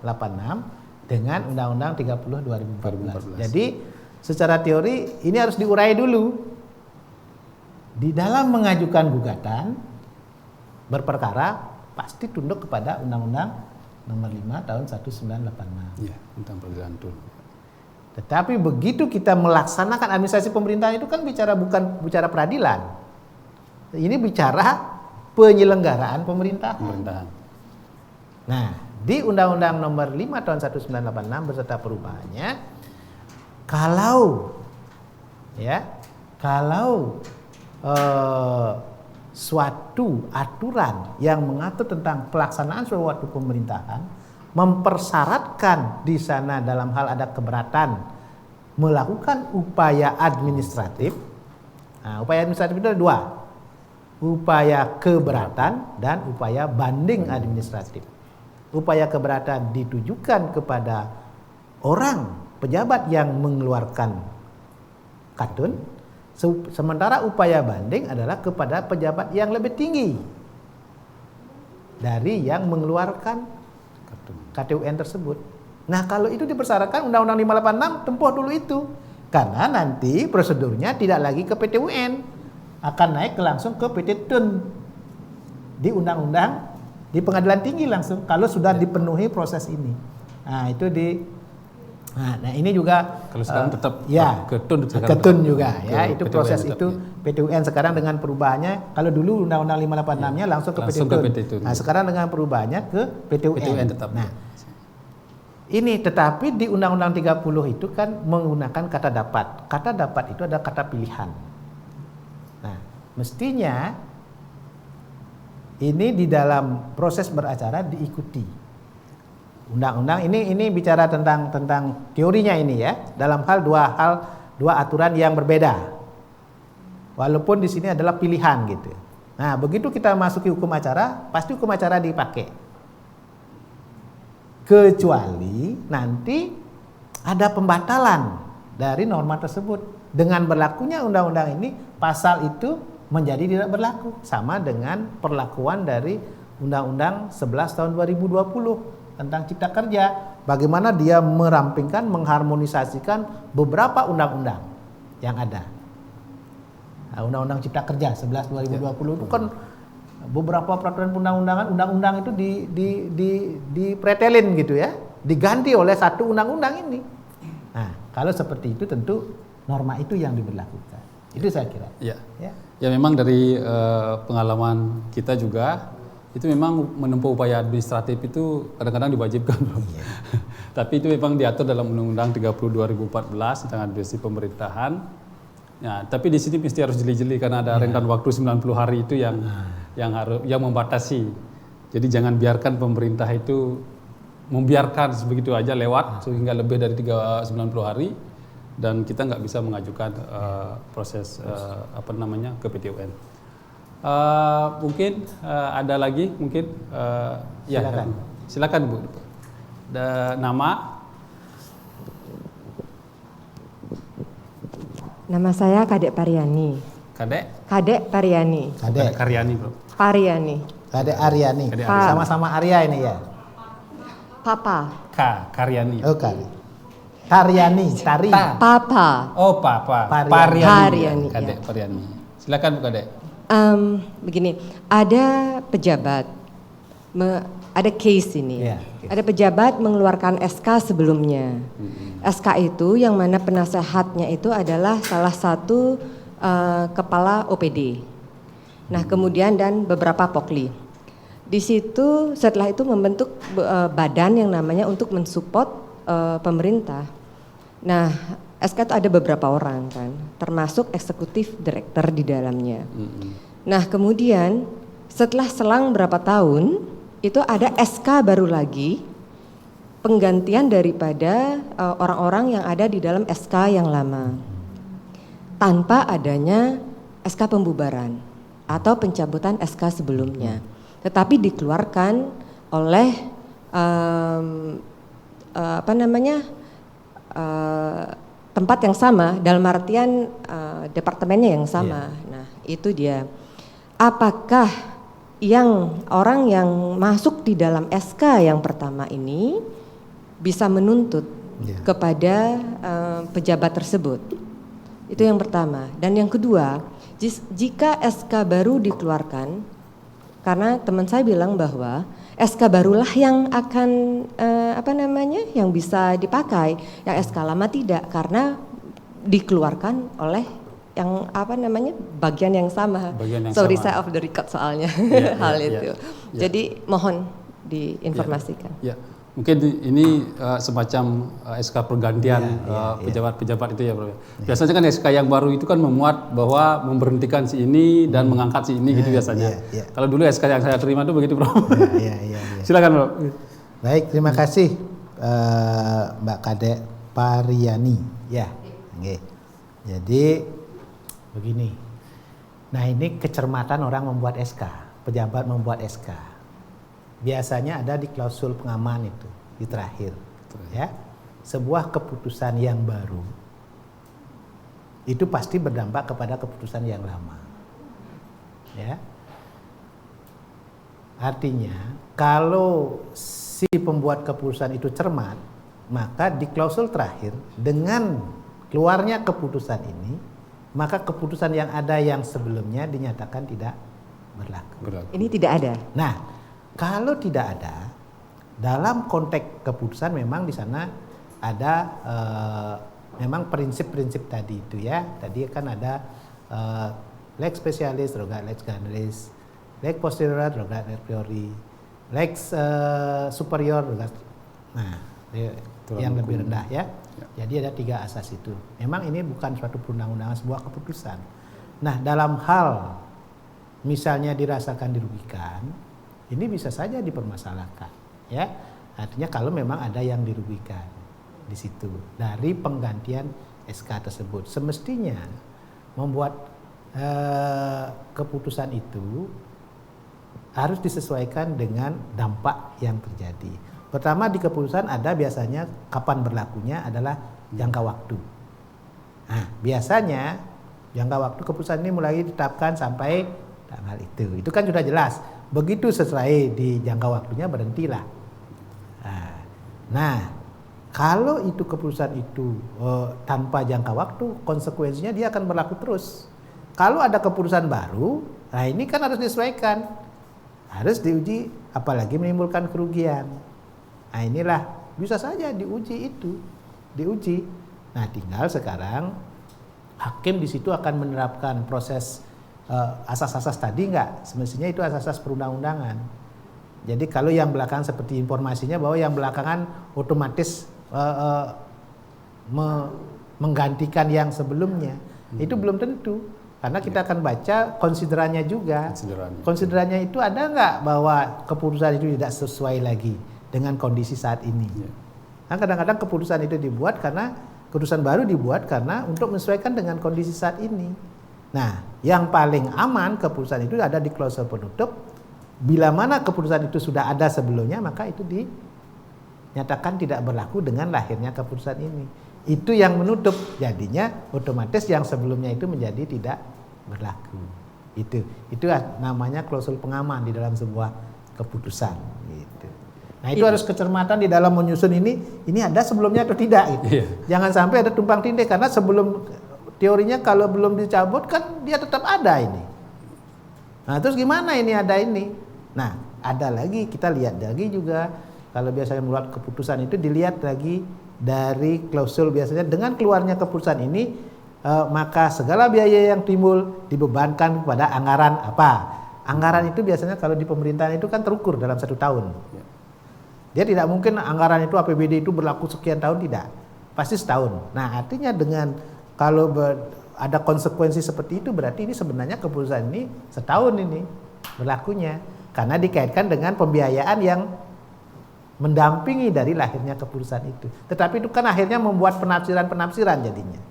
586 dengan Undang-Undang 30 2014. Jadi secara teori ini harus diurai dulu. Di dalam mengajukan gugatan berperkara pasti tunduk kepada Undang-Undang Nomor 5 tahun 1986. Ya, tentang peradilan tun. Tetapi begitu kita melaksanakan administrasi pemerintahan itu kan bukan bicara peradilan. Ini bicara penyelenggaraan pemerintahan. Nah, di Undang-Undang Nomor 5 tahun 1986 beserta perubahannya, kalau suatu aturan yang mengatur tentang pelaksanaan suatu pemerintahan mempersyaratkan di sana dalam hal ada keberatan melakukan upaya administratif. Nah, upaya administratif itu ada dua, upaya keberatan dan upaya banding administratif. Upaya keberatan ditujukan kepada orang pejabat yang mengeluarkan katun, sementara upaya banding adalah kepada pejabat yang lebih tinggi dari yang mengeluarkan KTUN tersebut. Nah, kalau itu dipersyaratkan Undang-Undang 586 tempuh dulu itu. Karena nanti prosedurnya tidak lagi ke PTUN, akan naik langsung ke PT Tun. Di undang-undang, di pengadilan tinggi langsung kalau sudah dipenuhi proses ini. Nah, itu Nah, ini juga kalau sekarang tetap ke Tun juga ya. Itu proses itu PTUN sekarang dengan perubahannya. Kalau dulu Undang-Undang 586-nya langsung ke PT Tun. Nah, sekarang dengan perubahannya ke PTUN. Tetap. Nah, ini tetapi di Undang-Undang 30 itu kan menggunakan kata dapat. Kata dapat itu adalah kata pilihan. Nah, mestinya ini di dalam proses beracara diikuti. Undang-undang ini bicara tentang teorinya ini ya, dalam dua aturan yang berbeda. Walaupun di sini adalah pilihan gitu. Nah, begitu kita masuki hukum acara, pasti hukum acara dipakai. Kecuali nanti ada pembatalan dari norma tersebut. Dengan berlakunya undang-undang ini, pasal itu menjadi tidak berlaku, sama dengan perlakuan dari Undang-Undang 11 tahun 2020 tentang Cipta Kerja, bagaimana dia merampingkan, mengharmonisasikan beberapa undang-undang yang ada. Nah, Undang-Undang Cipta Kerja 11 2020 itu kan beberapa peraturan undang-undangan, undang-undang itu dipretelin gitu ya, diganti oleh satu undang-undang ini. Nah, kalau seperti itu tentu norma itu yang diberlakukan. Itu saya kira. Ya memang dari pengalaman kita juga itu memang menempuh upaya administratif itu kadang-kadang diwajibkan. Tapi itu memang diatur dalam Undang-Undang 30 2014 tentang administrasi pemerintahan. Ya, tapi di sini mesti harus jeli-jeli karena ada rentan waktu 90 hari itu yang membatasi. Jadi jangan biarkan pemerintah itu membiarkan sebegitu aja lewat sehingga lebih dari 90 hari dan kita nggak bisa mengajukan proses ke PTUN. Mungkin ada lagi mungkin silakan Bu. Nama saya Kadek Pariani. Kadek Pariani. Kadek Karyani, Bro. Pariani. Kadek Aryani. Sama-sama Arya ini ya. Papa. Karyani. Oh, Karyani, Tari. Papa. Oh, Papa. Pariani. Kadek Pariani. Silakan Bu Kadek. Begini, ada pejabat, ada case ini. Ada pejabat mengeluarkan SK sebelumnya. SK itu yang mana penasehatnya itu adalah salah satu kepala OPD. Nah, kemudian dan beberapa pokli. Di situ setelah itu membentuk badan yang namanya untuk mensupport pemerintah. Nah, SK itu ada beberapa orang kan, termasuk eksekutif direktur di dalamnya. Nah, kemudian setelah selang berapa tahun itu ada SK baru lagi penggantian daripada orang-orang yang ada di dalam SK yang lama tanpa adanya SK pembubaran atau pencabutan SK sebelumnya, tetapi dikeluarkan oleh tempat yang sama, dalam artian departemennya yang sama. Nah, itu dia. Apakah yang orang yang masuk di dalam SK yang pertama ini bisa menuntut kepada pejabat tersebut? Itu yang pertama. Dan yang kedua, jika SK baru dikeluarkan, karena teman saya bilang bahwa SK barulah yang akan yang bisa dipakai, yang SK lama tidak, karena dikeluarkan oleh yang bagian yang sama. Sorry, saya off the record soalnya hal itu. Jadi mohon diinformasikan. Mungkin ini semacam SK pergantian pejabat-pejabat itu ya, Bro. Biasanya kan SK yang baru itu kan memuat bahwa memberhentikan si ini dan mengangkat si ini gitu biasanya. Kalau dulu SK yang saya terima itu begitu, Bro. Silakan, Bro. Baik, terima kasih Mbak Kadek Pariani. Jadi begini. Nah, ini kecermatan orang membuat SK, pejabat membuat SK. Biasanya ada di klausul pengaman itu di terakhir, ya. Sebuah keputusan yang baru itu pasti berdampak kepada keputusan yang lama, ya. Artinya kalau si pembuat keputusan itu cermat, maka di klausul terakhir dengan keluarnya keputusan ini, maka keputusan yang ada yang sebelumnya dinyatakan tidak berlaku. Ini tidak ada. Nah, kalau tidak ada, dalam konteks keputusan memang di sana ada memang prinsip-prinsip tadi itu ya. Tadi kan ada lex specialis, rogat lex generalis, lex posterior, rogat lex priori, lex superior, rogat yang lebih rendah ya. Jadi ada 3 asas itu. Memang ini bukan suatu perundang-undangan, sebuah keputusan. Nah, dalam hal misalnya dirasakan dirugikan, ini bisa saja dipermasalahkan, ya. Artinya kalau memang ada yang dirugikan di situ dari penggantian SK tersebut, semestinya membuat keputusan itu harus disesuaikan dengan dampak yang terjadi. Pertama, di keputusan ada biasanya kapan berlakunya adalah jangka waktu. Nah, biasanya jangka waktu keputusan ini mulai ditetapkan sampai tanggal itu. Itu kan sudah jelas. Begitu selesai di jangka waktunya berhentilah. Nah, kalau itu keputusan itu tanpa jangka waktu, konsekuensinya dia akan berlaku terus. Kalau ada keputusan baru, nah ini kan harus disesuaikan, harus diuji, apalagi menimbulkan kerugian. Nah, inilah bisa saja diuji itu, diuji. Nah, tinggal sekarang hakim di situ akan menerapkan proses asas-asas tadi enggak, semestinya itu asas-asas perundang-undangan. Jadi kalau yang belakangan seperti informasinya bahwa yang belakangan otomatis menggantikan yang sebelumnya, itu belum tentu, karena kita akan baca konsiderannya juga. Konsiderannya itu ada enggak bahwa keputusan itu tidak sesuai lagi dengan kondisi saat ini. Nah, kadang-kadang keputusan itu dibuat karena keputusan baru dibuat karena untuk menyesuaikan dengan kondisi saat ini. Nah, yang paling aman keputusan itu ada di klausul penutup. Bila mana keputusan itu sudah ada sebelumnya, maka itu dinyatakan tidak berlaku dengan lahirnya keputusan ini. Itu yang menutup, jadinya otomatis yang sebelumnya itu menjadi tidak berlaku. Itu namanya klausul pengaman di dalam sebuah keputusan. Gitu. Nah, itu harus kecermatan di dalam menyusun ini ada sebelumnya atau tidak. Gitu. Jangan sampai ada tumpang tindih, karena sebelum teorinya kalau belum dicabut kan dia tetap ada ini. Nah, terus gimana ini ada ini? Nah, ada lagi, kita lihat lagi juga kalau biasanya membuat keputusan itu dilihat lagi dari klausul, biasanya dengan keluarnya keputusan ini maka segala biaya yang timbul dibebankan kepada anggaran apa? Anggaran itu biasanya kalau di pemerintahan itu kan terukur dalam 1 tahun. Dia tidak mungkin anggaran itu APBD itu berlaku sekian tahun, tidak. Pasti setahun. Nah, artinya dengan kalau ada konsekuensi seperti itu, berarti ini sebenarnya keputusan ini setahun ini berlakunya. Karena dikaitkan dengan pembiayaan yang mendampingi dari lahirnya keputusan itu. Tetapi itu kan akhirnya membuat penafsiran-penafsiran jadinya.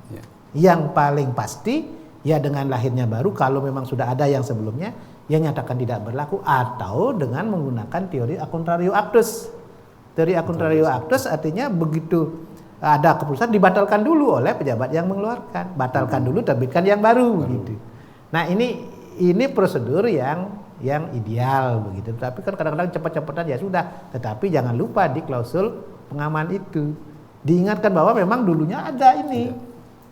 Yang paling pasti ya dengan lahirnya baru, kalau memang sudah ada yang sebelumnya, yang nyatakan tidak berlaku, atau dengan menggunakan teori a contrario actus. Teori a contrario actus artinya begitu ada keputusan dibatalkan dulu oleh pejabat yang mengeluarkan, batalkan dulu, terbitkan yang baru begitu. Nah, ini prosedur yang ideal begitu. Tapi kan kadang-kadang cepat-cepatan ya sudah, tetapi jangan lupa di klausul pengaman itu diingatkan bahwa memang dulunya ada ini.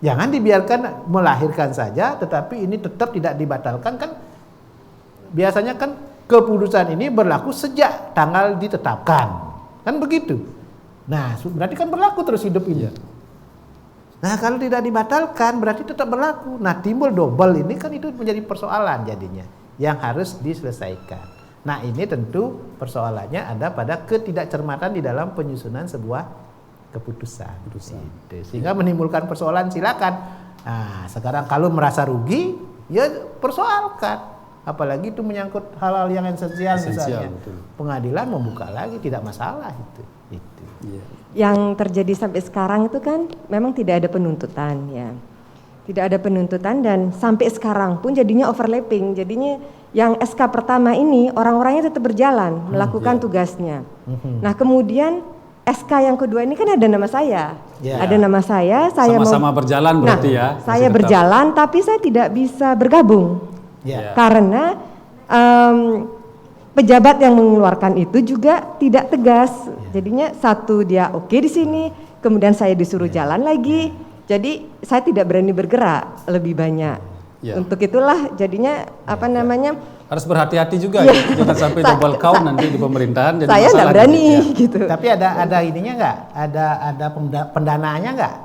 Jangan dibiarkan melahirkan saja, tetapi ini tetap tidak dibatalkan. Kan biasanya kan keputusan ini berlaku sejak tanggal ditetapkan, kan begitu. Nah, berarti kan berlaku terus hidup ini. Nah, kalau tidak dibatalkan berarti tetap berlaku. Nah, timbul double ini kan, itu menjadi persoalan jadinya yang harus diselesaikan. Nah, ini tentu persoalannya ada pada ketidakcermatan di dalam penyusunan sebuah keputusan. Gitu. Sehingga menimbulkan persoalan, silakan. Nah, sekarang kalau merasa rugi, ya persoalkan. Apalagi itu menyangkut hal-hal yang esensial misalnya. Betul. Pengadilan membuka lagi, tidak masalah itu. Yang terjadi sampai sekarang itu kan memang tidak ada penuntutan ya. Tidak ada penuntutan, dan sampai sekarang pun jadinya overlapping. Jadinya yang SK pertama ini orang-orangnya tetap berjalan melakukan tugasnya. Nah, kemudian SK yang kedua ini kan ada nama saya. Ada nama saya sama-sama berjalan berarti ya. Saya berjalan tapi saya tidak bisa bergabung. Karena pejabat yang mengeluarkan itu juga tidak tegas. Jadinya satu dia oke di sini, kemudian saya disuruh jalan lagi. Jadi saya tidak berani bergerak lebih banyak. Untuk itulah jadinya harus berhati-hati juga ya. Jangan sampai double count nanti di pemerintahan. Saya nggak berani gitu. Tapi ada ininya nggak? Ada pendanaannya nggak?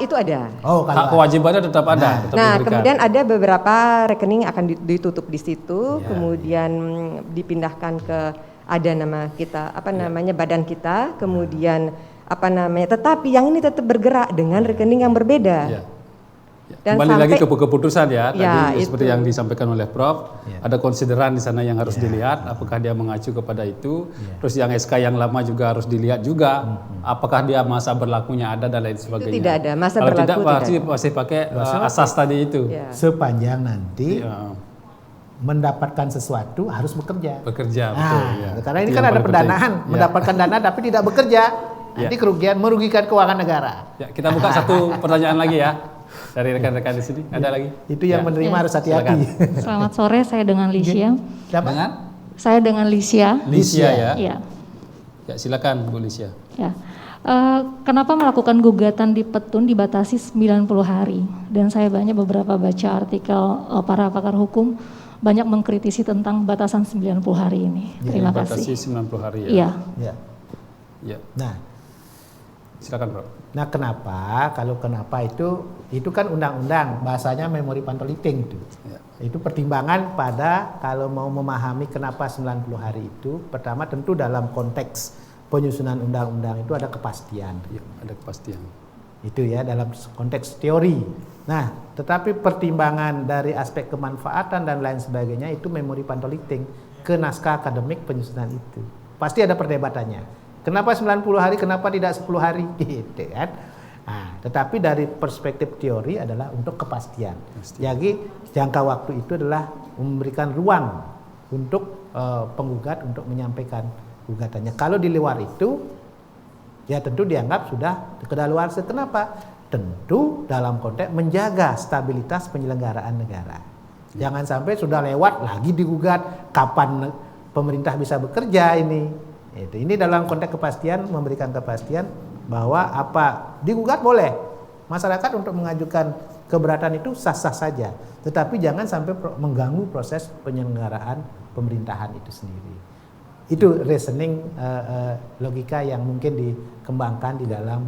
Itu ada. Hak kewajibannya tetap ada. Nah, kemudian ada beberapa rekening akan ditutup di situ, kemudian dipindahkan ke ada nama kita, badan kita, kemudian tetapi yang ini tetap bergerak dengan rekening yang berbeda. Dan kembali lagi ke keputusan ya, tadi seperti yang disampaikan oleh Prof, ada konsideran di sana yang harus dilihat, apakah dia mengacu kepada itu, terus yang SK yang lama juga harus dilihat juga, apakah dia masa berlakunya ada dan lain sebagainya. Itu tidak ada, masa kalau berlaku tidak, masih pakai asas tadi itu. Sepanjang nanti mendapatkan sesuatu harus bekerja. Betul. Karena ini kan ada pendanaan, mendapatkan dana tapi tidak bekerja, nanti kerugian, merugikan keuangan negara. Kita buka satu pertanyaan lagi ya. Dari rekan-rekan di sini, ada lagi? Itu yang menerima harus hati-hati. Selamat sore, saya dengan Lisya. Dengan? Saya dengan Lisya. Lisya ya? Iya. Ya, silakan Bu Lisya. Ya. Kenapa melakukan gugatan di Petun dibatasi 90 hari? Dan saya beberapa baca artikel para pakar hukum banyak mengkritisi tentang batasan 90 hari ini. Terima kasih. Batasi 90 hari ya? Iya. Nah, silakan Bro. Nah, kenapa? Kalau kenapa itu kan undang-undang, bahasanya memori pantoliting itu. Itu pertimbangan pada kalau mau memahami kenapa 90 hari itu, pertama tentu dalam konteks penyusunan undang-undang itu ada kepastian. Ada kepastian. Itu ya dalam konteks teori. Nah, tetapi pertimbangan dari aspek kemanfaatan dan lain sebagainya itu memori pantoliting ke naskah akademik penyusunan itu. Pasti ada perdebatannya. Kenapa 90 hari, kenapa tidak 10 hari? Gitu kan. Nah, tetapi dari perspektif teori adalah untuk kepastian. Jadi jangka waktu itu adalah memberikan ruang untuk penggugat untuk menyampaikan gugatannya. Kalau di luar itu, ya tentu dianggap sudah kedaluarsa. Kenapa? Tentu dalam konteks menjaga stabilitas penyelenggaraan negara. Jangan sampai sudah lewat lagi digugat, kapan pemerintah bisa bekerja ini. Ini dalam konteks kepastian, memberikan kepastian bahwa apa digugat boleh, masyarakat untuk mengajukan keberatan itu sah-sah saja, tetapi jangan sampai mengganggu proses penyelenggaraan pemerintahan itu sendiri. Itu reasoning logika yang mungkin dikembangkan di dalam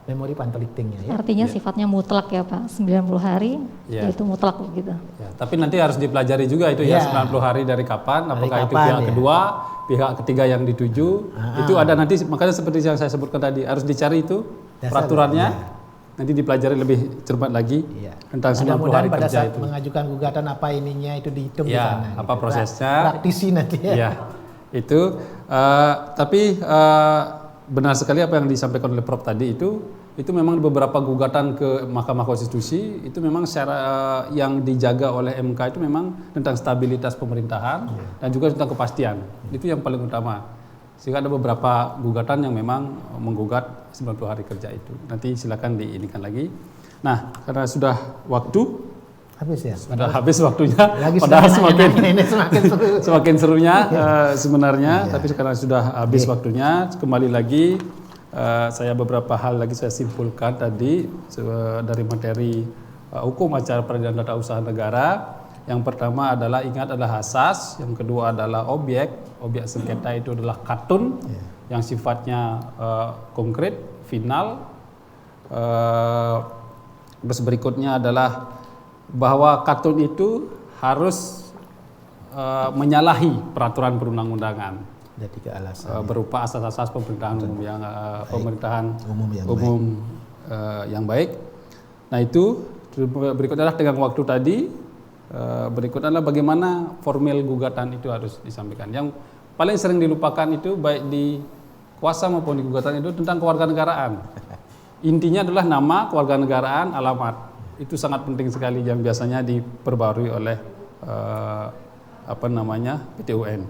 memori pantoliktingnya ya. Artinya sifatnya mutlak ya Pak, 90 hari itu mutlak gitu. Ya, tapi nanti harus dipelajari juga itu ya 90 hari dari kapan, apakah itu pihak kedua, pihak ketiga yang dituju, itu ada nanti, makanya seperti yang saya sebutkan tadi, harus dicari itu peraturannya, nanti dipelajari lebih cermat lagi tentang 90 hari pada kerja saat itu. mengajukan gugatan apa ininya itu dihitung di sana. Apa prosesnya? Praktisi nanti ya. Itu tapi benar sekali apa yang disampaikan oleh Prof tadi itu memang beberapa gugatan ke Mahkamah Konstitusi itu memang secara yang dijaga oleh MK itu memang tentang stabilitas pemerintahan dan juga tentang kepastian. Itu yang paling utama. Sehingga ada beberapa gugatan yang memang menggugat 90 hari kerja itu. Nanti silakan diinikan lagi. Nah, karena sudah waktu habis ya. Sudah habis waktunya. Lagi padahal ini semakin seru. Semakin serunya sebenarnya, tapi sekarang sudah habis waktunya. Kembali lagi saya beberapa hal lagi saya simpulkan tadi dari materi hukum acara peradilan tata usaha negara. Yang pertama adalah ingat adalah asas, yang kedua adalah objek sengketa itu adalah katun yang sifatnya konkret, final. Terus berikutnya adalah bahwa katun itu harus menyalahi peraturan perundang-undangan. Ada 3 alasan. Berupa asas-asas pemerintahan umum yang yang baik. Nah itu berikutnya adalah dengan waktu tadi. Berikutnya adalah bagaimana formil gugatan itu harus disampaikan. Yang paling sering dilupakan itu baik di kuasa maupun di gugatan itu tentang kewarganegaraan. Intinya adalah nama, kewarganegaraan, alamat. Itu sangat penting sekali yang biasanya diperbarui oleh PT UN.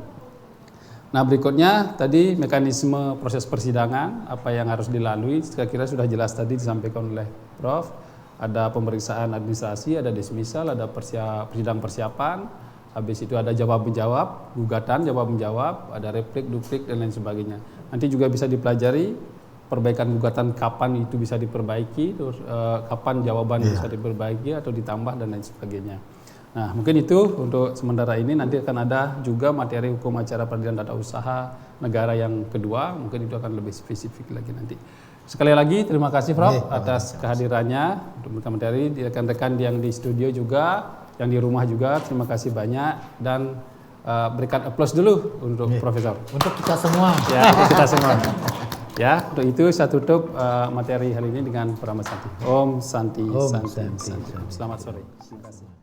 Nah berikutnya tadi mekanisme proses persidangan apa yang harus dilalui, kira-kira sudah jelas tadi disampaikan oleh Prof. Ada pemeriksaan administrasi, ada dismissal, ada persidangan persiapan, habis itu ada jawab menjawab, gugatan jawab menjawab, ada replik, duplik dan lain sebagainya. Nanti juga bisa dipelajari perbaikan gugatan kapan itu bisa diperbaiki, terus kapan jawaban bisa diperbaiki atau ditambah dan lain sebagainya. Nah mungkin itu untuk sementara ini, nanti akan ada juga materi hukum acara peradilan tata usaha negara yang kedua, mungkin itu akan lebih spesifik lagi nanti. Sekali lagi terima kasih Prof atas kehadirannya untuk materi, rekan-rekan yang di studio juga, yang di rumah juga terima kasih banyak dan berikan aplaus dulu untuk Profesor. Untuk kita semua. Ya, untuk kita semua. Ya, untuk itu saya tutup materi hari ini dengan Paramasanti. Om Santi, Santi, Santi. Selamat sore. Terima kasih.